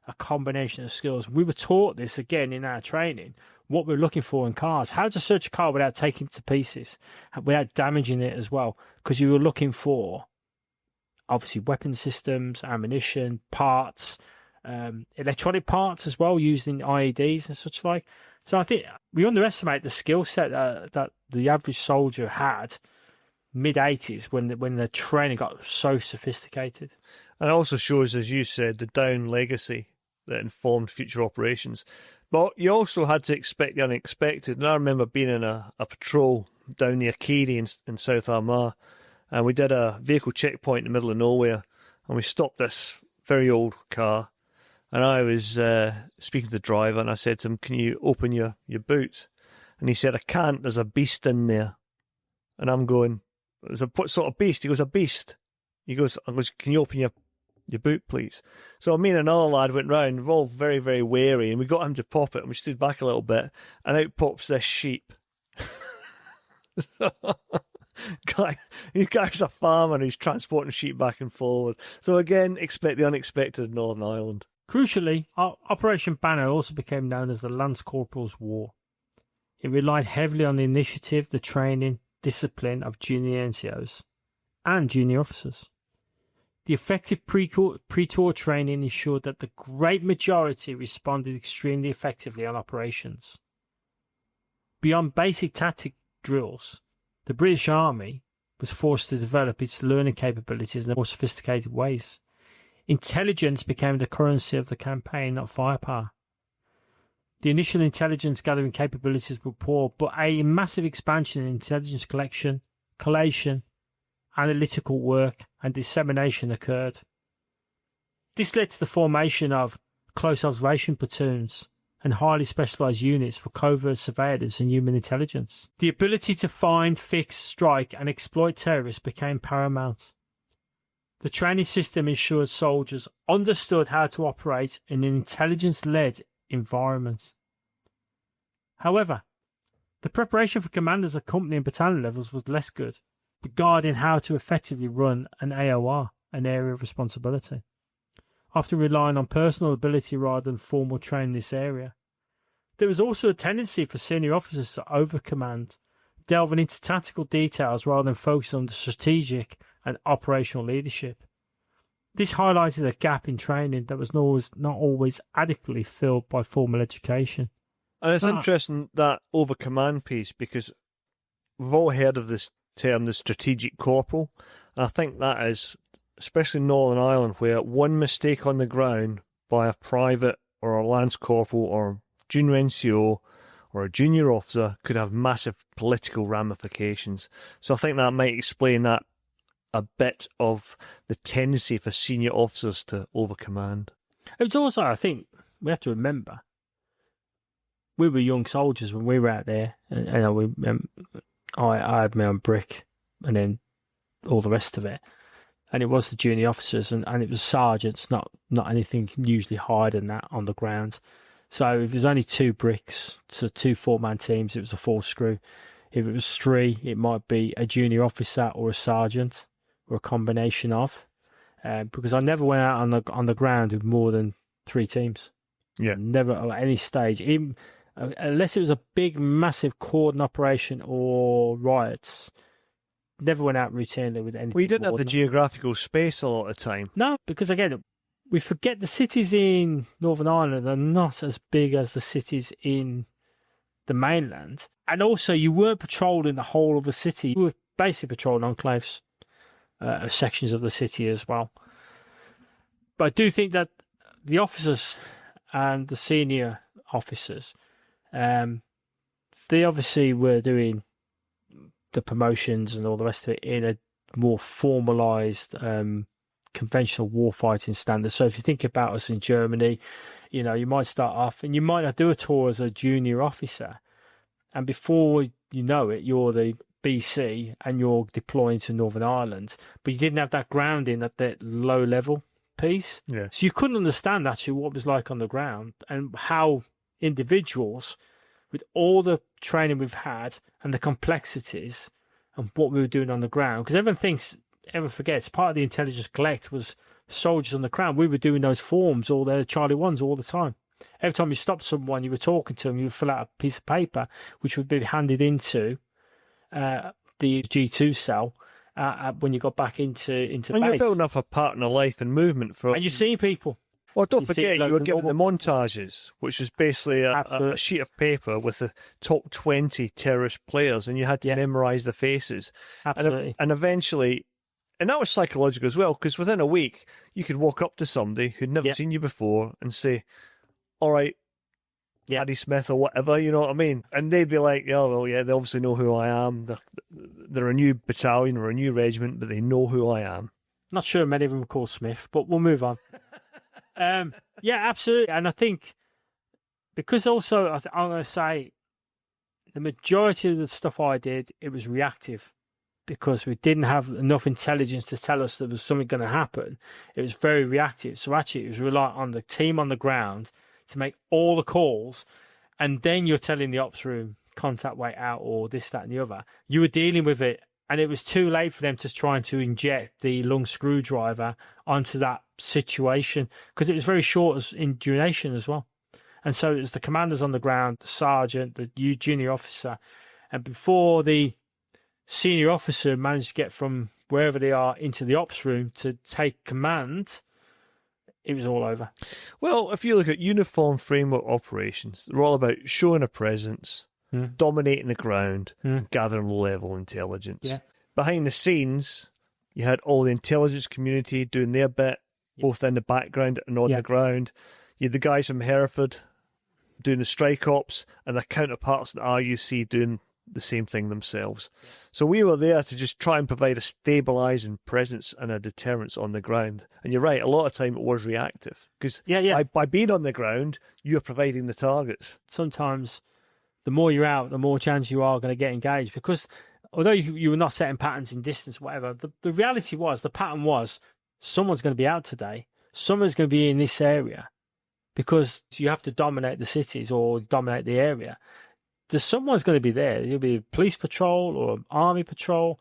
a combination of skills. We were taught this again in our training, what we're looking for in cars, how to search a car without taking it to pieces, without damaging it as well, because you were looking for, obviously, weapon systems, ammunition, parts, electronic parts as well, used in IEDs and such like. So I think we underestimate the skill set that the average soldier had mid-80s when the training got so sophisticated. And it also shows, as you said, the down legacy that informed future operations. But you also had to expect the unexpected. And I remember being in a patrol down near Keady in South Armagh, and we did a vehicle checkpoint in the middle of nowhere, and we stopped this very old car. And I was speaking to the driver, and I said to him, "Can you open your boot?" And he said, "I can't, there's a beast in there." And I'm going, "There's a what sort of beast?" He goes, "A beast." He goes, "Can you open your boot, please?" So me and another lad went round, we're all very, very wary, and we got him to pop it, and we stood back a little bit, and out pops this sheep. So, guy, This guy's a farmer and he's transporting sheep back and forward. So again, expect the unexpected in Northern Ireland. Crucially, Operation Banner also became known as the Lance Corporal's War. It relied heavily on the initiative, the training, discipline of junior NCOs and junior officers. The effective pre-tour training ensured that the great majority responded extremely effectively on operations. Beyond basic tactic drills, the British Army was forced to develop its learning capabilities in more sophisticated ways. Intelligence became the currency of the campaign, not firepower. The initial intelligence gathering capabilities were poor, but a massive expansion in intelligence collection, collation, analytical work, and dissemination occurred. This led to the formation of close observation platoons and highly specialised units for covert surveillance and human intelligence. The ability to find, fix, strike, and exploit terrorists became paramount. The training system ensured soldiers understood how to operate in an intelligence-led environment. However, the preparation for commanders at company and battalion levels was less good regarding how to effectively run an AOR, an area of responsibility. After relying on personal ability rather than formal training in this area, there was also a tendency for senior officers to overcommand, delving into tactical details rather than focus on the strategic and operational leadership. This highlighted a gap in training that was not always adequately filled by formal education. And it's interesting, that overcommand piece, because we've all heard of this term, the strategic corporal. And I think that is, especially in Northern Ireland, where one mistake on the ground by a private or a lance corporal or junior NCO or a junior officer could have massive political ramifications. So I think that might explain that a bit of the tendency for senior officers to overcommand. It's also, I think, we have to remember, we were young soldiers when we were out there, and I had my own brick, and then all the rest of it, and it was the junior officers, and it was sergeants, not anything usually higher than that on the ground. So if there's only 2 bricks, so 2 4-man teams, it was a 4-screw. If it was 3, it might be a junior officer or a sergeant, or a combination of. Because I never went out on the ground with more than 3 teams. Yeah, never at any stage, even unless it was a big, massive cordon operation or riots. Never went out routinely with anything. Well, you didn't have the geographical space a lot of the time. No, because again, we forget the cities in Northern Ireland are not as big as the cities in the mainland. And also, you weren't patrolling the whole of the city. You were basically patrolling enclaves, sections of the city as well. But I do think that the officers and the senior officers, they obviously were doing the promotions and all the rest of it in a more formalised, conventional warfighting standard. So if you think about us in Germany, you might start off and you might not do a tour as a junior officer, and before you know it, you're the BC and you're deploying to Northern Ireland, but you didn't have that grounding at that low level piece. Yeah. So you couldn't understand actually what it was like on the ground and how individuals, with all the training we've had and the complexities and what we were doing on the ground, because everyone forgets, part of the intelligence collect was soldiers on the ground. We were doing those forms, all their Charlie 1s all the time. Every time you stopped someone, you were talking to them, you would fill out a piece of paper, which would be handed into the G2 cell when you got back into base. And you're building up a pattern of life and movement for. And you're seeing people. Well, don't forget, you were given the montages, which was basically a sheet of paper with the top 20 terrorist players, and you had to memorise the faces. Absolutely. And eventually, and that was psychological as well, because within a week, you could walk up to somebody who'd never seen you before and say, all right, Paddy Smith or whatever, you know what I mean? And they'd be like, oh, well, yeah, they obviously know who I am. They're a new battalion or a new regiment, but they know who I am. Not sure many of them are called Smith, but we'll move on. Yeah, absolutely. And I think, because also, I'm going to say, the majority of the stuff I did, it was reactive, because we didn't have enough intelligence to tell us there was something going to happen. It was very reactive. So actually, it was reliant on the team on the ground to make all the calls, and then you're telling the ops room, contact way out, or this, that, and the other. You were dealing with it And it was too late for them to try to inject the long screwdriver onto that situation because it was very short in duration as well. And so it was the commanders on the ground, the sergeant, the junior officer. And before the senior officer managed to get from wherever they are into the ops room to take command, it was all over. Well, if you look at uniform framework operations, they're all about showing a presence, dominating the ground, gathering low-level intelligence. Yeah. Behind the scenes, you had all the intelligence community doing their bit, both in the background and on the ground. You had the guys from Hereford doing the strike ops, and their counterparts at the RUC doing the same thing themselves. So we were there to just try and provide a stabilising presence and a deterrence on the ground. And you're right, a lot of time it was reactive. Because by being on the ground, you're providing the targets. Sometimes the more you're out, the more chance you are going to get engaged. Because although you were not setting patterns in distance, whatever, the reality was, the pattern was, someone's going to be out today. Someone's going to be in this area. Because you have to dominate the cities or dominate the area. Someone's going to be there. It'll be a police patrol or an army patrol.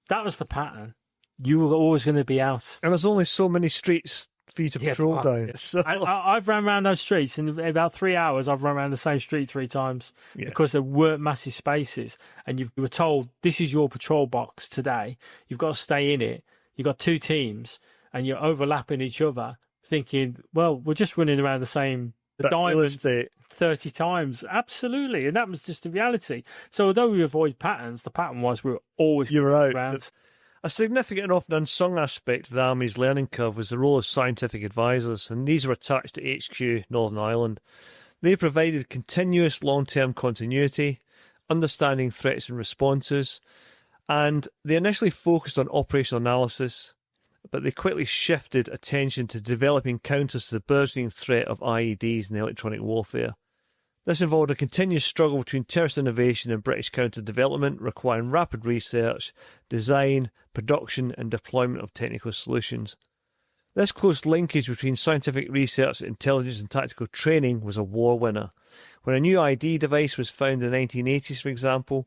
That was the pattern. You were always going to be out. And there's only so many streets for you to patrol down. So. I've run around those streets. In about 3 hours, I've run around the same street 3 times because there weren't massive spaces. And you were told, this is your patrol box today. You've got to stay in it. You've got 2 teams and you're overlapping each other, thinking, well, we're just running around the diamond 30 times. Absolutely. And that was just the reality. So although we avoid patterns, the pattern was we were always around. A significant and often unsung aspect of the Army's learning curve was the role of scientific advisors, and these were attached to HQ Northern Ireland. They provided continuous long-term continuity, understanding threats and responses, and they initially focused on operational analysis, but they quickly shifted attention to developing counters to the burgeoning threat of IEDs and electronic warfare. This involved a continuous struggle between terrorist innovation and British counter-development, requiring rapid research, design, production and deployment of technical solutions. This close linkage between scientific research, intelligence and tactical training was a war winner. When a new IED device was found in the 1980s, for example,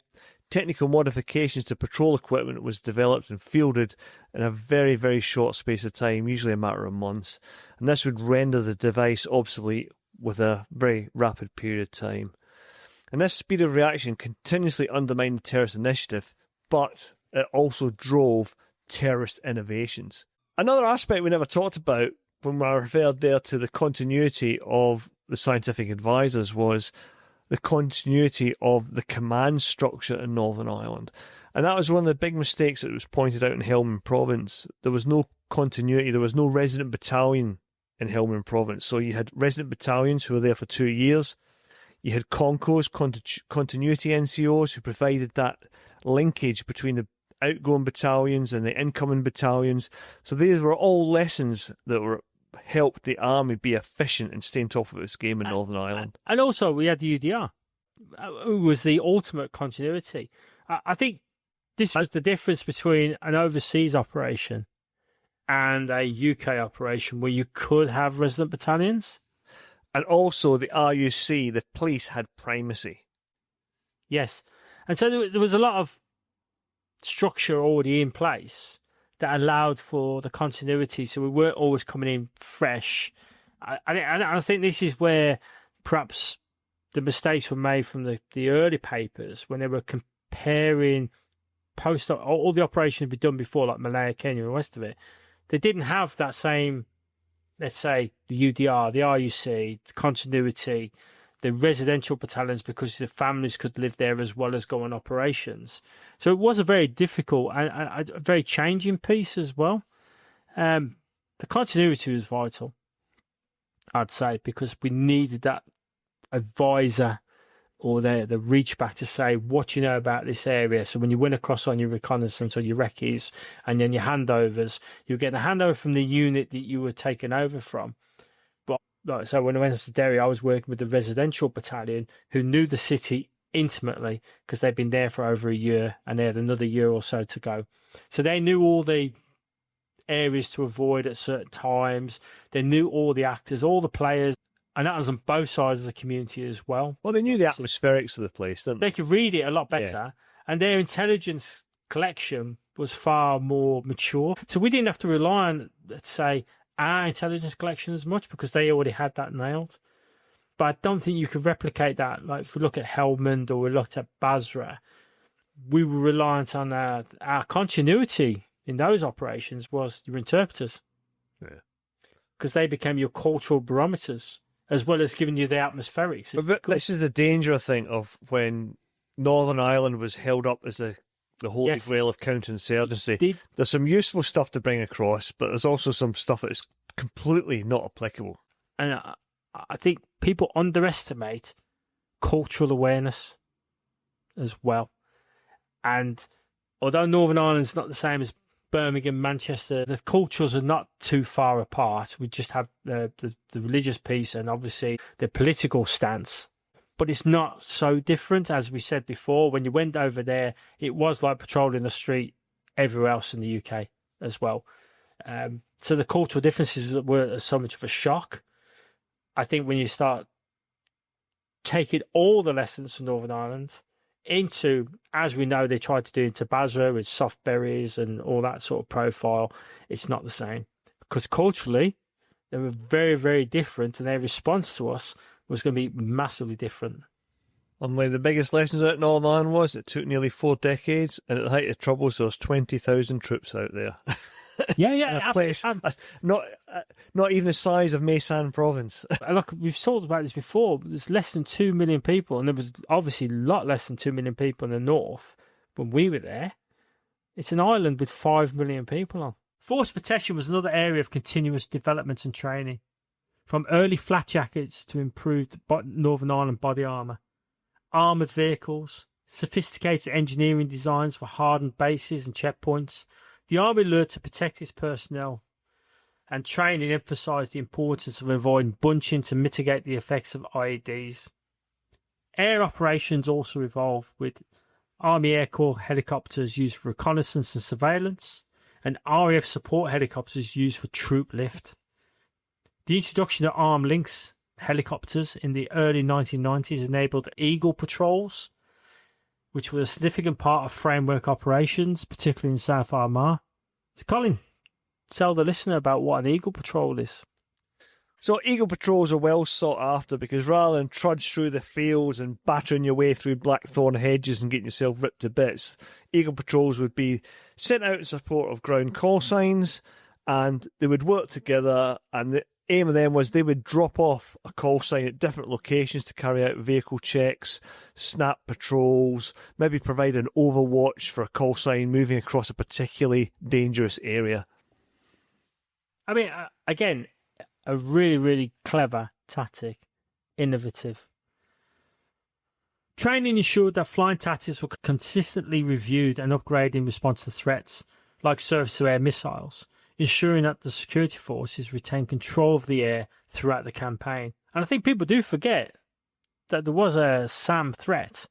technical modifications to patrol equipment was developed and fielded in a very, very short space of time, usually a matter of months, and this would render the device obsolete with a very rapid period of time. And this speed of reaction continuously undermined the terrorist initiative, but it also drove terrorist innovations. Another aspect we never talked about when I referred there to the continuity of the scientific advisors was the continuity of the command structure in Northern Ireland. And that was one of the big mistakes that was pointed out in Helmand Province. There was no continuity, there was no resident battalion in Helmand Province. So you had resident battalions who were there for 2 years. You had CONCOs, continuity NCOs, who provided that linkage between the outgoing battalions and the incoming battalions. So these were all lessons that helped the army be efficient and stay on top of its game in Northern Ireland. And also we had the UDR, who was the ultimate continuity. I think this was the difference between an overseas operation and a UK operation where you could have resident battalions. And also the RUC, the police, had primacy. Yes. And so there was a lot of structure already in place that allowed for the continuity, so we weren't always coming in fresh. I think this is where perhaps the mistakes were made from the early papers when they were comparing all the operations had been done before, like Malaya, Kenya, and the rest of it. They didn't have that same, let's say, the UDR, the RUC, the continuity, the residential battalions, because the families could live there as well as go on operations. So it was a very difficult and a very changing piece as well. The continuity was vital, I'd say, because we needed that advisor or the reach back to say, what you know about this area. So when you went across on your reconnaissance or your recce's and then your handovers, you get the handover from the unit that you were taken over from. But like so when I went to Derry, I was working with the residential battalion who knew the city intimately because they'd been there for over a year and they had another year or so to go. So they knew all the areas to avoid at certain times. They knew all the actors, all the players. And that was on both sides of the community as well. Well, they knew the atmospherics of the place, didn't they? They could read it a lot better. And their intelligence collection was far more mature. So we didn't have to rely on, let's say, our intelligence collection as much because they already had that nailed. But I don't think you could replicate that. Like if we look at Helmand or we looked at Basra, we were reliant on our continuity in those operations was your interpreters. Yeah. Because they became your cultural barometers as well as giving you the atmospherics. But this is the danger, I think, of when Northern Ireland was held up as the holy grail of counterinsurgency. There's some useful stuff to bring across, but there's also some stuff that is completely not applicable. And I think people underestimate cultural awareness as well. And although Northern Ireland's not the same as Birmingham, Manchester, the cultures are not too far apart. We just have the religious piece and obviously the political stance. But it's not so different, as we said before. When you went over there, it was like patrolling the street everywhere else in the UK as well. So the cultural differences were so much of a shock. I think when you start taking all the lessons from Northern Ireland into, as we know, they tried to do into Basra with soft berries and all that sort of profile, it's not the same. Because culturally, they were very, very different, and their response to us was going to be massively different. And one of the biggest lessons out in Northern Ireland was it took nearly 4 decades, and at the height of troubles, there was 20,000 troops out there. Yeah. A place not even the size of Maysan province. Look, we've talked about this before, but there's less than 2 million people, and there was obviously a lot less than 2 million people in the north when we were there. It's an island with 5 million people on. Force protection was another area of continuous development and training, from early flat jackets to improved Northern Ireland body armour, armoured vehicles, sophisticated engineering designs for hardened bases and checkpoints. The Army learned to protect its personnel, and training emphasised the importance of avoiding bunching to mitigate the effects of IEDs. Air operations also evolved, with Army Air Corps helicopters used for reconnaissance and surveillance, and RAF support helicopters used for troop lift. The introduction of armed Lynx helicopters in the early 1990s enabled Eagle patrols, which were a significant part of framework operations, particularly in South Armagh. So, Colin, tell the listener about what an Eagle patrol is. So Eagle patrols are well sought after because rather than trudge through the fields and battering your way through blackthorn hedges and getting yourself ripped to bits, Eagle patrols would be sent out in support of ground call signs, and they would work together, and the aim of them was they would drop off a call sign at different locations to carry out vehicle checks, snap patrols, maybe provide an overwatch for a call sign moving across a particularly dangerous area. I mean, again, a really, really clever tactic, innovative. Training ensured that flying tactics were consistently reviewed and upgraded in response to threats, like surface-to-air missiles, ensuring that the security forces retain control of the air throughout the campaign. And I think people do forget that there was a SAM threat,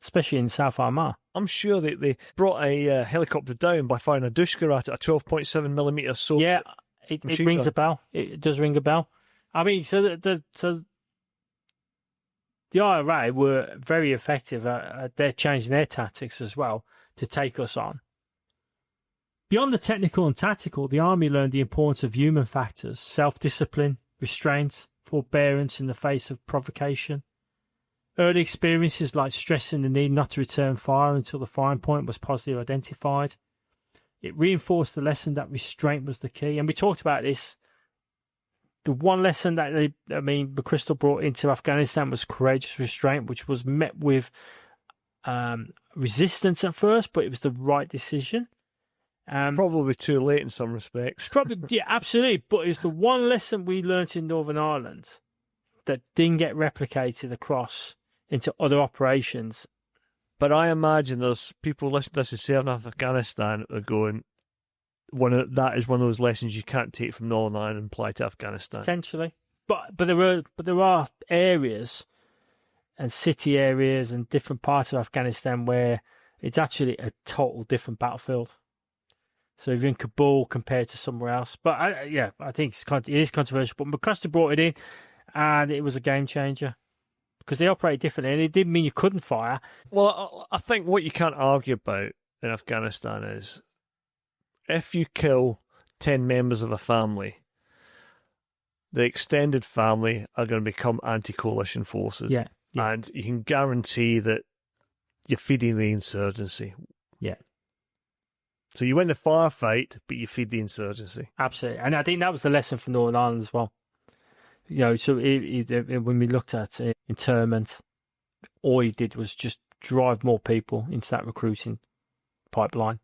especially in South Armagh. I'm sure they brought a helicopter down by firing a Dushka at a 12.7mm soap. Yeah, it rings a bell. It does ring a bell. I mean, so the IRA were very effective at their changing their tactics as well to take us on. Beyond the technical and tactical, the Army learned the importance of human factors, self-discipline, restraint, forbearance in the face of provocation. Early experiences like stressing the need not to return fire until the firing point was positively identified. It reinforced the lesson that restraint was the key. And we talked about this. The one lesson that McChrystal brought into Afghanistan was courageous restraint, which was met with resistance at first, but it was the right decision. Probably too late in some respects. Yeah, absolutely. But it's the one lesson we learnt in Northern Ireland that didn't get replicated across into other operations. But I imagine there's people listening to this who serve in Afghanistan are going, that is one of those lessons you can't take from Northern Ireland and apply to Afghanistan. Potentially. But there are areas and city areas and different parts of Afghanistan where it's actually a total different battlefield. So if you're in Kabul compared to somewhere else. But I think it is controversial. But McChrystal brought it in, and it was a game changer because they operate differently, and it didn't mean you couldn't fire. Well, I think what you can't argue about in Afghanistan is if you kill 10 members of a family, the extended family are going to become anti-coalition forces. Yeah. And you can guarantee that you're feeding the insurgency. Yeah. So you win the firefight, but you feed the insurgency. Absolutely. And I think that was the lesson for Northern Ireland as well. So when we looked at internment, all he did was just drive more people into that recruiting pipeline.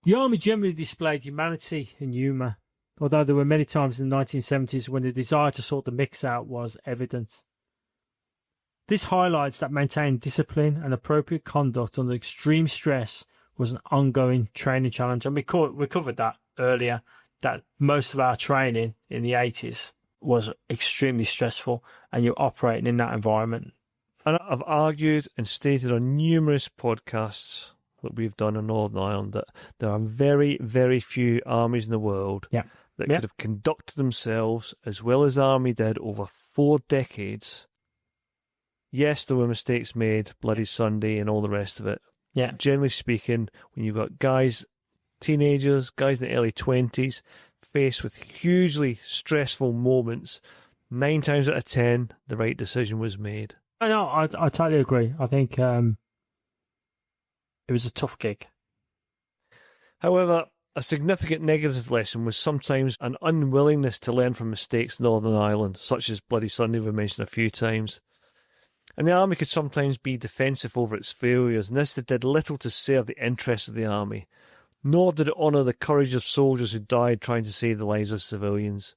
The army generally displayed humanity and humour, although there were many times in the 1970s when the desire to sort the mix out was evident. This highlights that maintaining discipline and appropriate conduct under extreme stress was an ongoing training challenge. And we covered that earlier, that most of our training in the 80s was extremely stressful and you're operating in that environment. And I've argued and stated on numerous podcasts that we've done in Northern Ireland that there are very, very few armies in the world that could have conducted themselves as well as Army did over 4 decades. Yes, there were mistakes made, Bloody Sunday and all the rest of it. Yeah. Generally speaking, when you've got guys, teenagers, guys in the early 20s, faced with hugely stressful moments, 9 times out of 10, the right decision was made. I totally agree. I think it was a tough gig. However, a significant negative lesson was sometimes an unwillingness to learn from mistakes in Northern Ireland, such as Bloody Sunday we mentioned a few times. And the army could sometimes be defensive over its failures, and this did little to serve the interests of the army, nor did it honour the courage of soldiers who died trying to save the lives of civilians.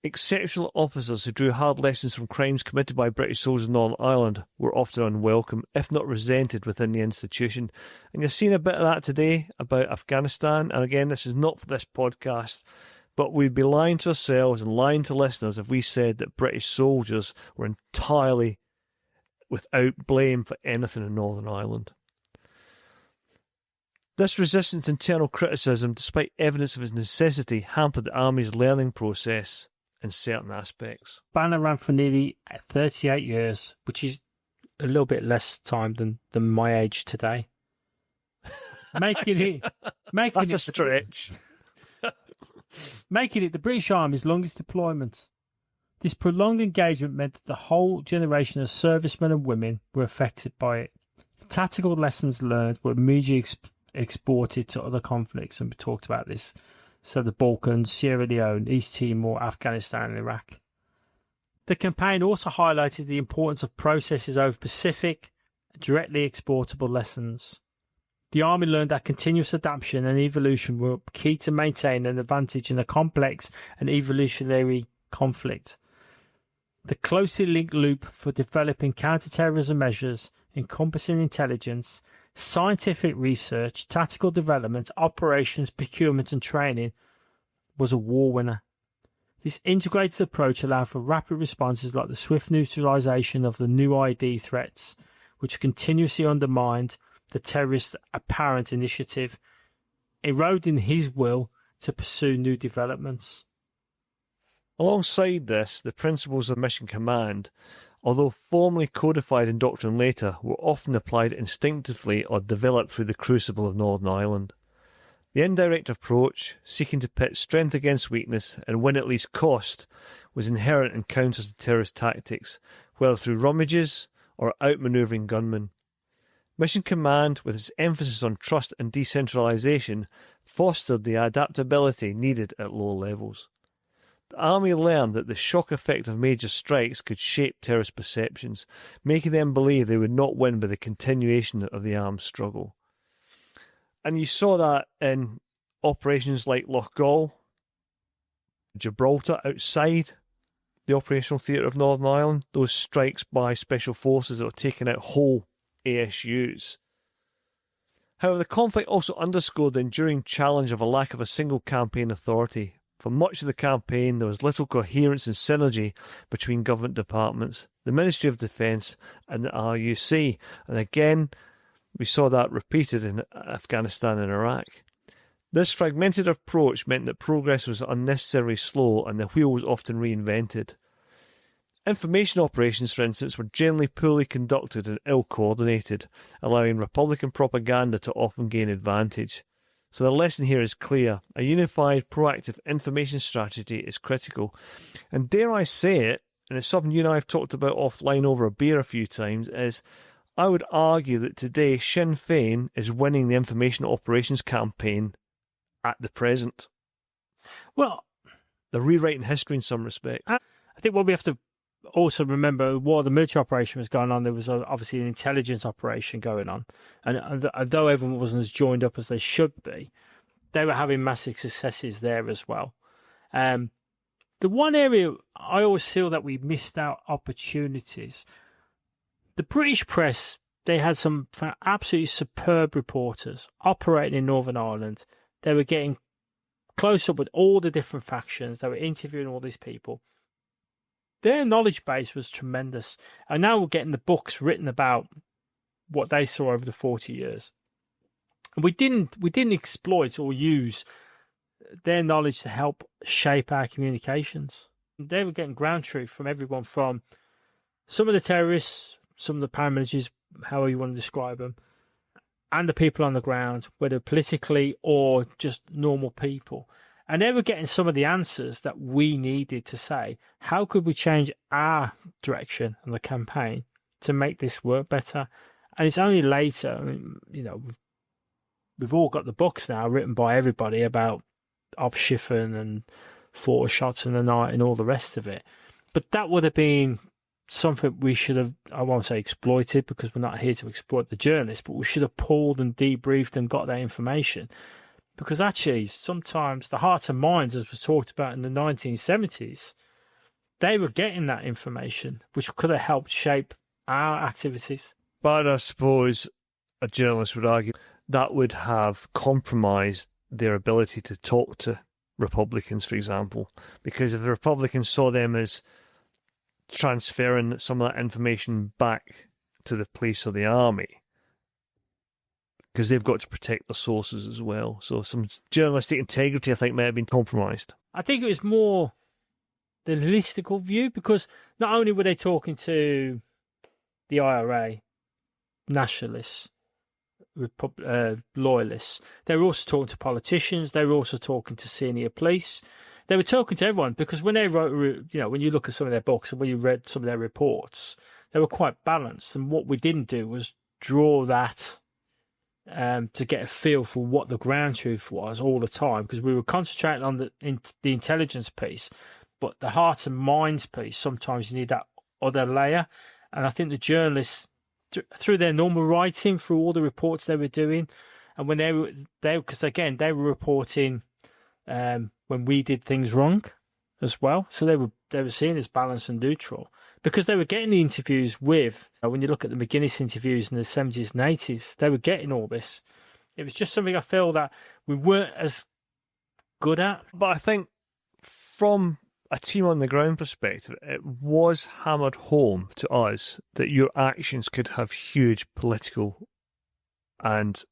Exceptional officers who drew hard lessons from crimes committed by British soldiers in Northern Ireland were often unwelcome, if not resented, within the institution. And you're seeing a bit of that today about Afghanistan. And again, this is not for this podcast, but we'd be lying to ourselves and lying to listeners if we said that British soldiers were entirely without blame for anything in Northern Ireland. This resistance to internal criticism, despite evidence of its necessity, hampered the army's learning process in certain aspects. Banner ran for nearly 38 years, which is a little bit less time than my age today. That's a stretch. Making it the British Army's longest deployment. This prolonged engagement meant that the whole generation of servicemen and women were affected by it. The tactical lessons learned were immediately exported to other conflicts, and we talked about this. So the Balkans, Sierra Leone, East Timor, Afghanistan and Iraq. The campaign also highlighted the importance of processes over specific, directly exportable lessons. The Army learned that continuous adaptation and evolution were key to maintain an advantage in a complex and evolutionary conflict. The closely linked loop for developing counter-terrorism measures, encompassing intelligence, scientific research, tactical development, operations, procurement and training, was a war winner. This integrated approach allowed for rapid responses like the swift neutralisation of the new IED threats, which continuously undermined the terrorist's apparent initiative, eroding his will to pursue new developments. Alongside this, the principles of mission command, although formally codified in doctrine later, were often applied instinctively or developed through the crucible of Northern Ireland. The indirect approach, seeking to pit strength against weakness and win at least cost, was inherent in counters to terrorist tactics, whether through rummages or outmanoeuvring gunmen. Mission command, with its emphasis on trust and decentralisation, fostered the adaptability needed at low levels. The army learned that the shock effect of major strikes could shape terrorist perceptions, making them believe they would not win by the continuation of the armed struggle. And you saw that in operations like Loughgall, Gibraltar outside the operational theatre of Northern Ireland, those strikes by special forces that were taking out whole ASUs. However, the conflict also underscored the enduring challenge of a lack of a single campaign authority. For much of the campaign, there was little coherence and synergy between government departments, the Ministry of Defence and the RUC. And again, we saw that repeated in Afghanistan and Iraq. This fragmented approach meant that progress was unnecessarily slow and the wheel was often reinvented. Information operations, for instance, were generally poorly conducted and ill-coordinated, allowing Republican propaganda to often gain advantage. So the lesson here is clear. A unified, proactive information strategy is critical. And dare I say it, and it's something you and I have talked about offline over a beer a few times, is I would argue that today Sinn Féin is winning the information operations campaign at the present. Well, they're rewriting history in some respects. I think what we have to also remember, while the military operation was going on, there was obviously an intelligence operation going on. And although everyone wasn't as joined up as they should be, they were having massive successes there as well. The one area I always feel that we missed out opportunities, the British press, they had some absolutely superb reporters operating in Northern Ireland. They were getting close up with all the different factions. They were interviewing all these people. Their knowledge base was tremendous. And now we're getting the books written about what they saw over the 40 years. And we didn't exploit or use their knowledge to help shape our communications. They were getting ground truth from everyone, from some of the terrorists, some of the paramilitaries, however you want to describe them, and the people on the ground, whether politically or just normal people. And they were getting some of the answers that we needed to say, how could we change our direction on the campaign to make this work better? And it's only later, I mean, you know, we've all got the books now written by everybody about Op Schiffen and 4 shots in the night and all the rest of it. But that would have been something we should have, I won't say exploited, because we're not here to exploit the journalists, but we should have pulled and debriefed and got that information. Because actually, sometimes the hearts and minds, as was talked about in the 1970s, they were getting that information, which could have helped shape our activities. But I suppose a journalist would argue that would have compromised their ability to talk to Republicans, for example, because if the Republicans saw them as transferring some of that information back to the police or the army, because they've got to protect their sources as well. So some journalistic integrity, I think, may have been compromised. I think it was more the listicle view, because not only were they talking to the IRA, nationalists, loyalists, they were also talking to politicians, they were also talking to senior police, they were talking to everyone, because when they wrote, you know, when you look at some of their books and when you read some of their reports, they were quite balanced. And what we didn't do was draw that to get a feel for what the ground truth was all the time, because we were concentrating on the intelligence piece, but the heart and minds piece, sometimes you need that other layer. And I think the journalists, through their normal writing, through all the reports they were doing, and when they because again, they were reporting when we did things wrong as well. So they were seen as balanced and neutral, because they were getting the interviews with, when you look at the McGuinness interviews in the 70s and 80s, they were getting all this. It was just something I feel that we weren't as good at. But I think from a team on the ground perspective, it was hammered home to us that your actions could have huge political and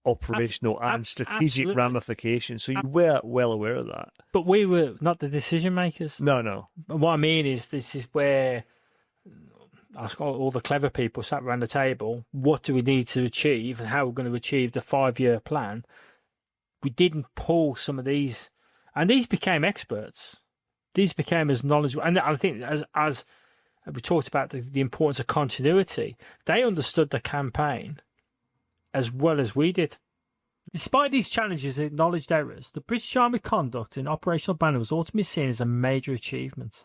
operational and strategic absolutely ramifications. So you were well aware of that. But we were not the decision makers. No. What I mean is, this is where all the clever people sat around the table. What do we need to achieve, and how we're going to achieve the 5-year plan? We didn't pull some of these, and these became experts. These became as knowledgeable. And I think as we talked about the importance of continuity, they understood the campaign as well as we did. Despite these challenges and acknowledged errors, the British Army conduct in Operational Banner was ultimately seen as a major achievement.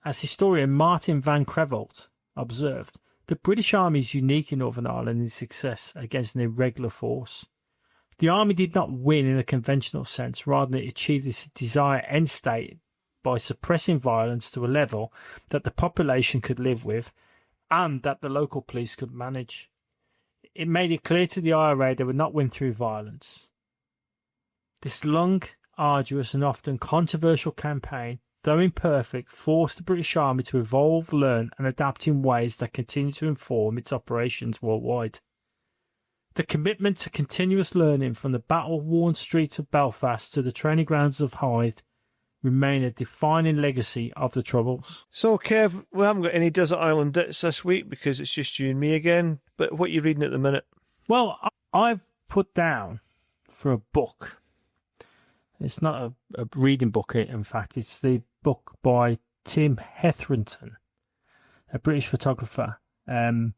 As historian Martin van Creveld observed, the British Army is unique in Northern Ireland in its success against an irregular force. The Army did not win in a conventional sense, rather it achieved its desired end state by suppressing violence to a level that the population could live with and that the local police could manage. It made it clear to the IRA they would not win through violence. This long, arduous and often controversial campaign, though imperfect, forced the British Army to evolve, learn and adapt in ways that continue to inform its operations worldwide. The commitment to continuous learning from the battle-worn streets of Belfast to the training grounds of Hythe remain a defining legacy of the Troubles. So, Kev, we haven't got any desert island dits this week because it's just you and me again. But what are you reading at the minute? Well, I've put down for a book. It's not a reading book, in fact. It's the book by Tim Hetherington, a British photographer. And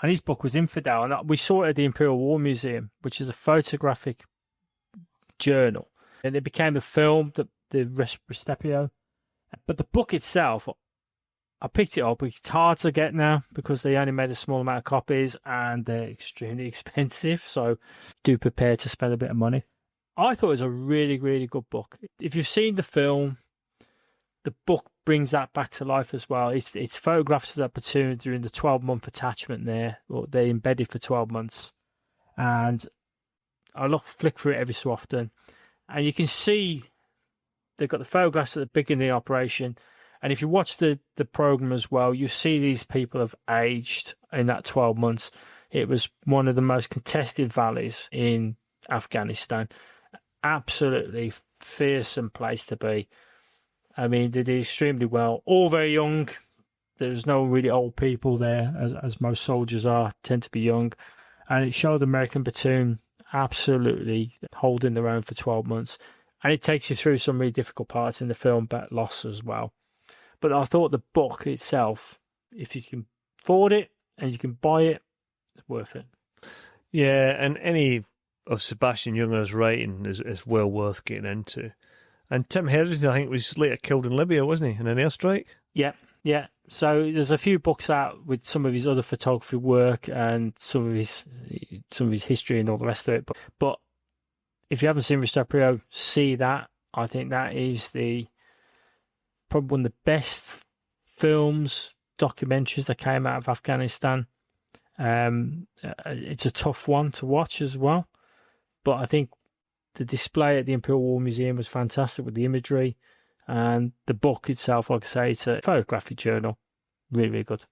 his book was Infidel. And we saw it at the Imperial War Museum, which is a photographic journal. And it became a film, the Restapio. But the book itself, I picked it up. It's hard to get now because they only made a small amount of copies and they're extremely expensive. So do prepare to spend a bit of money. I thought it was a really, really good book. If you've seen the film, the book brings that back to life as well. It's photographs of that platoon during the 12-month attachment there. Or they're embedded for 12 months. And I flick through it every so often. And you can see they've got the photographs at the beginning of the operation. And if you watch the program as well, you see these people have aged in that 12 months. It was one of the most contested valleys in Afghanistan. Absolutely fearsome place to be. I mean, they did extremely well. All very young. There's no really old people there, as most soldiers tend to be young. And it showed the American platoon absolutely holding their own for 12 months. And it takes you through some really difficult parts in the film, but loss as well. But I thought the book itself, if you can afford it and you can buy it, it's worth it. Yeah, and any of Sebastian Junger's writing is well worth getting into. And Tim Hetherington, I think, was later killed in Libya, wasn't he, in an airstrike? Yeah. So there's a few books out with some of his other photography work and some of his history and all the rest of it. But if you haven't seen Restapio, see that. I think that is probably one of the best films, documentaries that came out of Afghanistan. It's a tough one to watch as well. But I think the display at the Imperial War Museum was fantastic with the imagery. And the book itself, like I say, it's a photographic journal. Really, really good.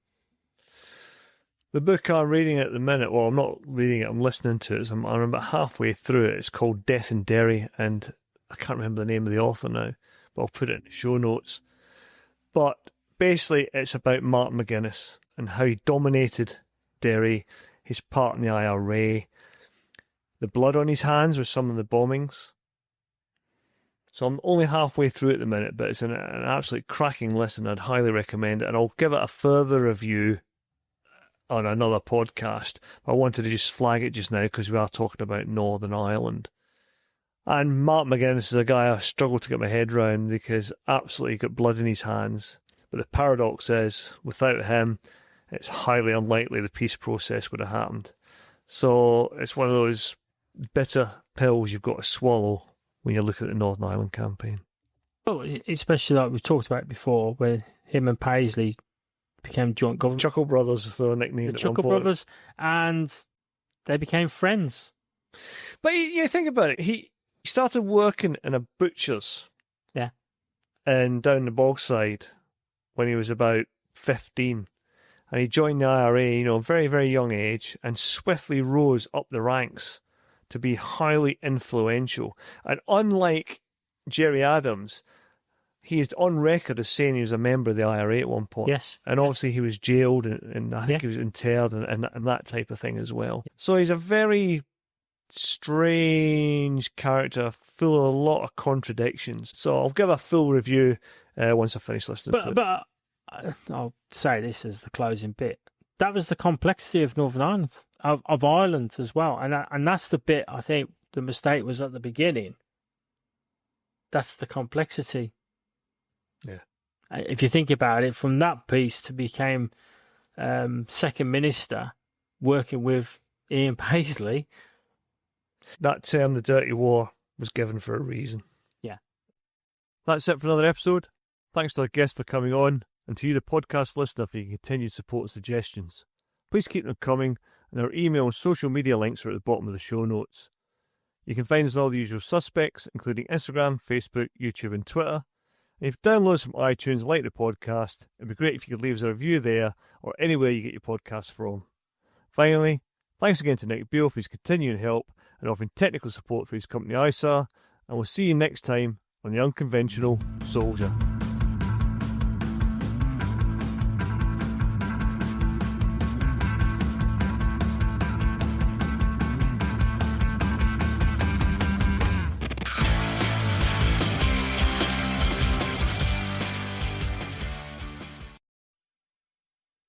The book I'm reading at the minute, well, I'm not reading it, I'm listening to it. So I'm about halfway through it. It's called Death in Derry, and I can't remember the name of the author now, but I'll put it in the show notes. But basically, it's about Martin McGuinness and how he dominated Derry, his part in the IRA, the blood on his hands with some of the bombings. So I'm only halfway through it at the minute, but it's an absolute cracking listen. I'd highly recommend it, and I'll give it a further review on another podcast. I wanted to just flag it just now because we are talking about Northern Ireland. And Martin McGuinness is a guy I struggle to get my head around because absolutely got blood in his hands. But the paradox is, without him, it's highly unlikely the peace process would have happened. So it's one of those bitter pills you've got to swallow when you look at the Northern Ireland campaign. Oh, especially like we've talked about before, where him and Paisley became joint government. Chuckle Brothers is their nickname. The Chuckle Brothers, and they became friends. But you think about it, he started working in a butcher's. Yeah. And down the Bogside when he was about 15. And he joined the IRA, very, very young age, and swiftly rose up the ranks to be highly influential. And unlike Jerry Adams, he is on record as saying he was a member of the IRA at one point. Yes. And obviously he was jailed and I think he was interred and that type of thing as well. So he's a very strange character, full of a lot of contradictions. So I'll give a full review once I finish listening to it. But I'll say this as the closing bit. That was the complexity of Northern Ireland, of Ireland as well. And that's the bit I think the mistake was at the beginning. That's the complexity. Yeah. If you think about it, from that piece to became second minister, working with Ian Paisley. That term, the Dirty War, was given for a reason. Yeah. That's it for another episode. Thanks to our guest for coming on, and to you, the podcast listener, for your continued support and suggestions. Please keep them coming, and our email and social media links are at the bottom of the show notes. You can find us on all the usual suspects, including Instagram, Facebook, YouTube, and Twitter. And if you download us from iTunes and like the podcast, it'd be great if you could leave us a review there or anywhere you get your podcasts from. Finally, thanks again to Nick Beale for his continuing help and offering technical support for his company ISAR, and we'll see you next time on the unconventional soldier.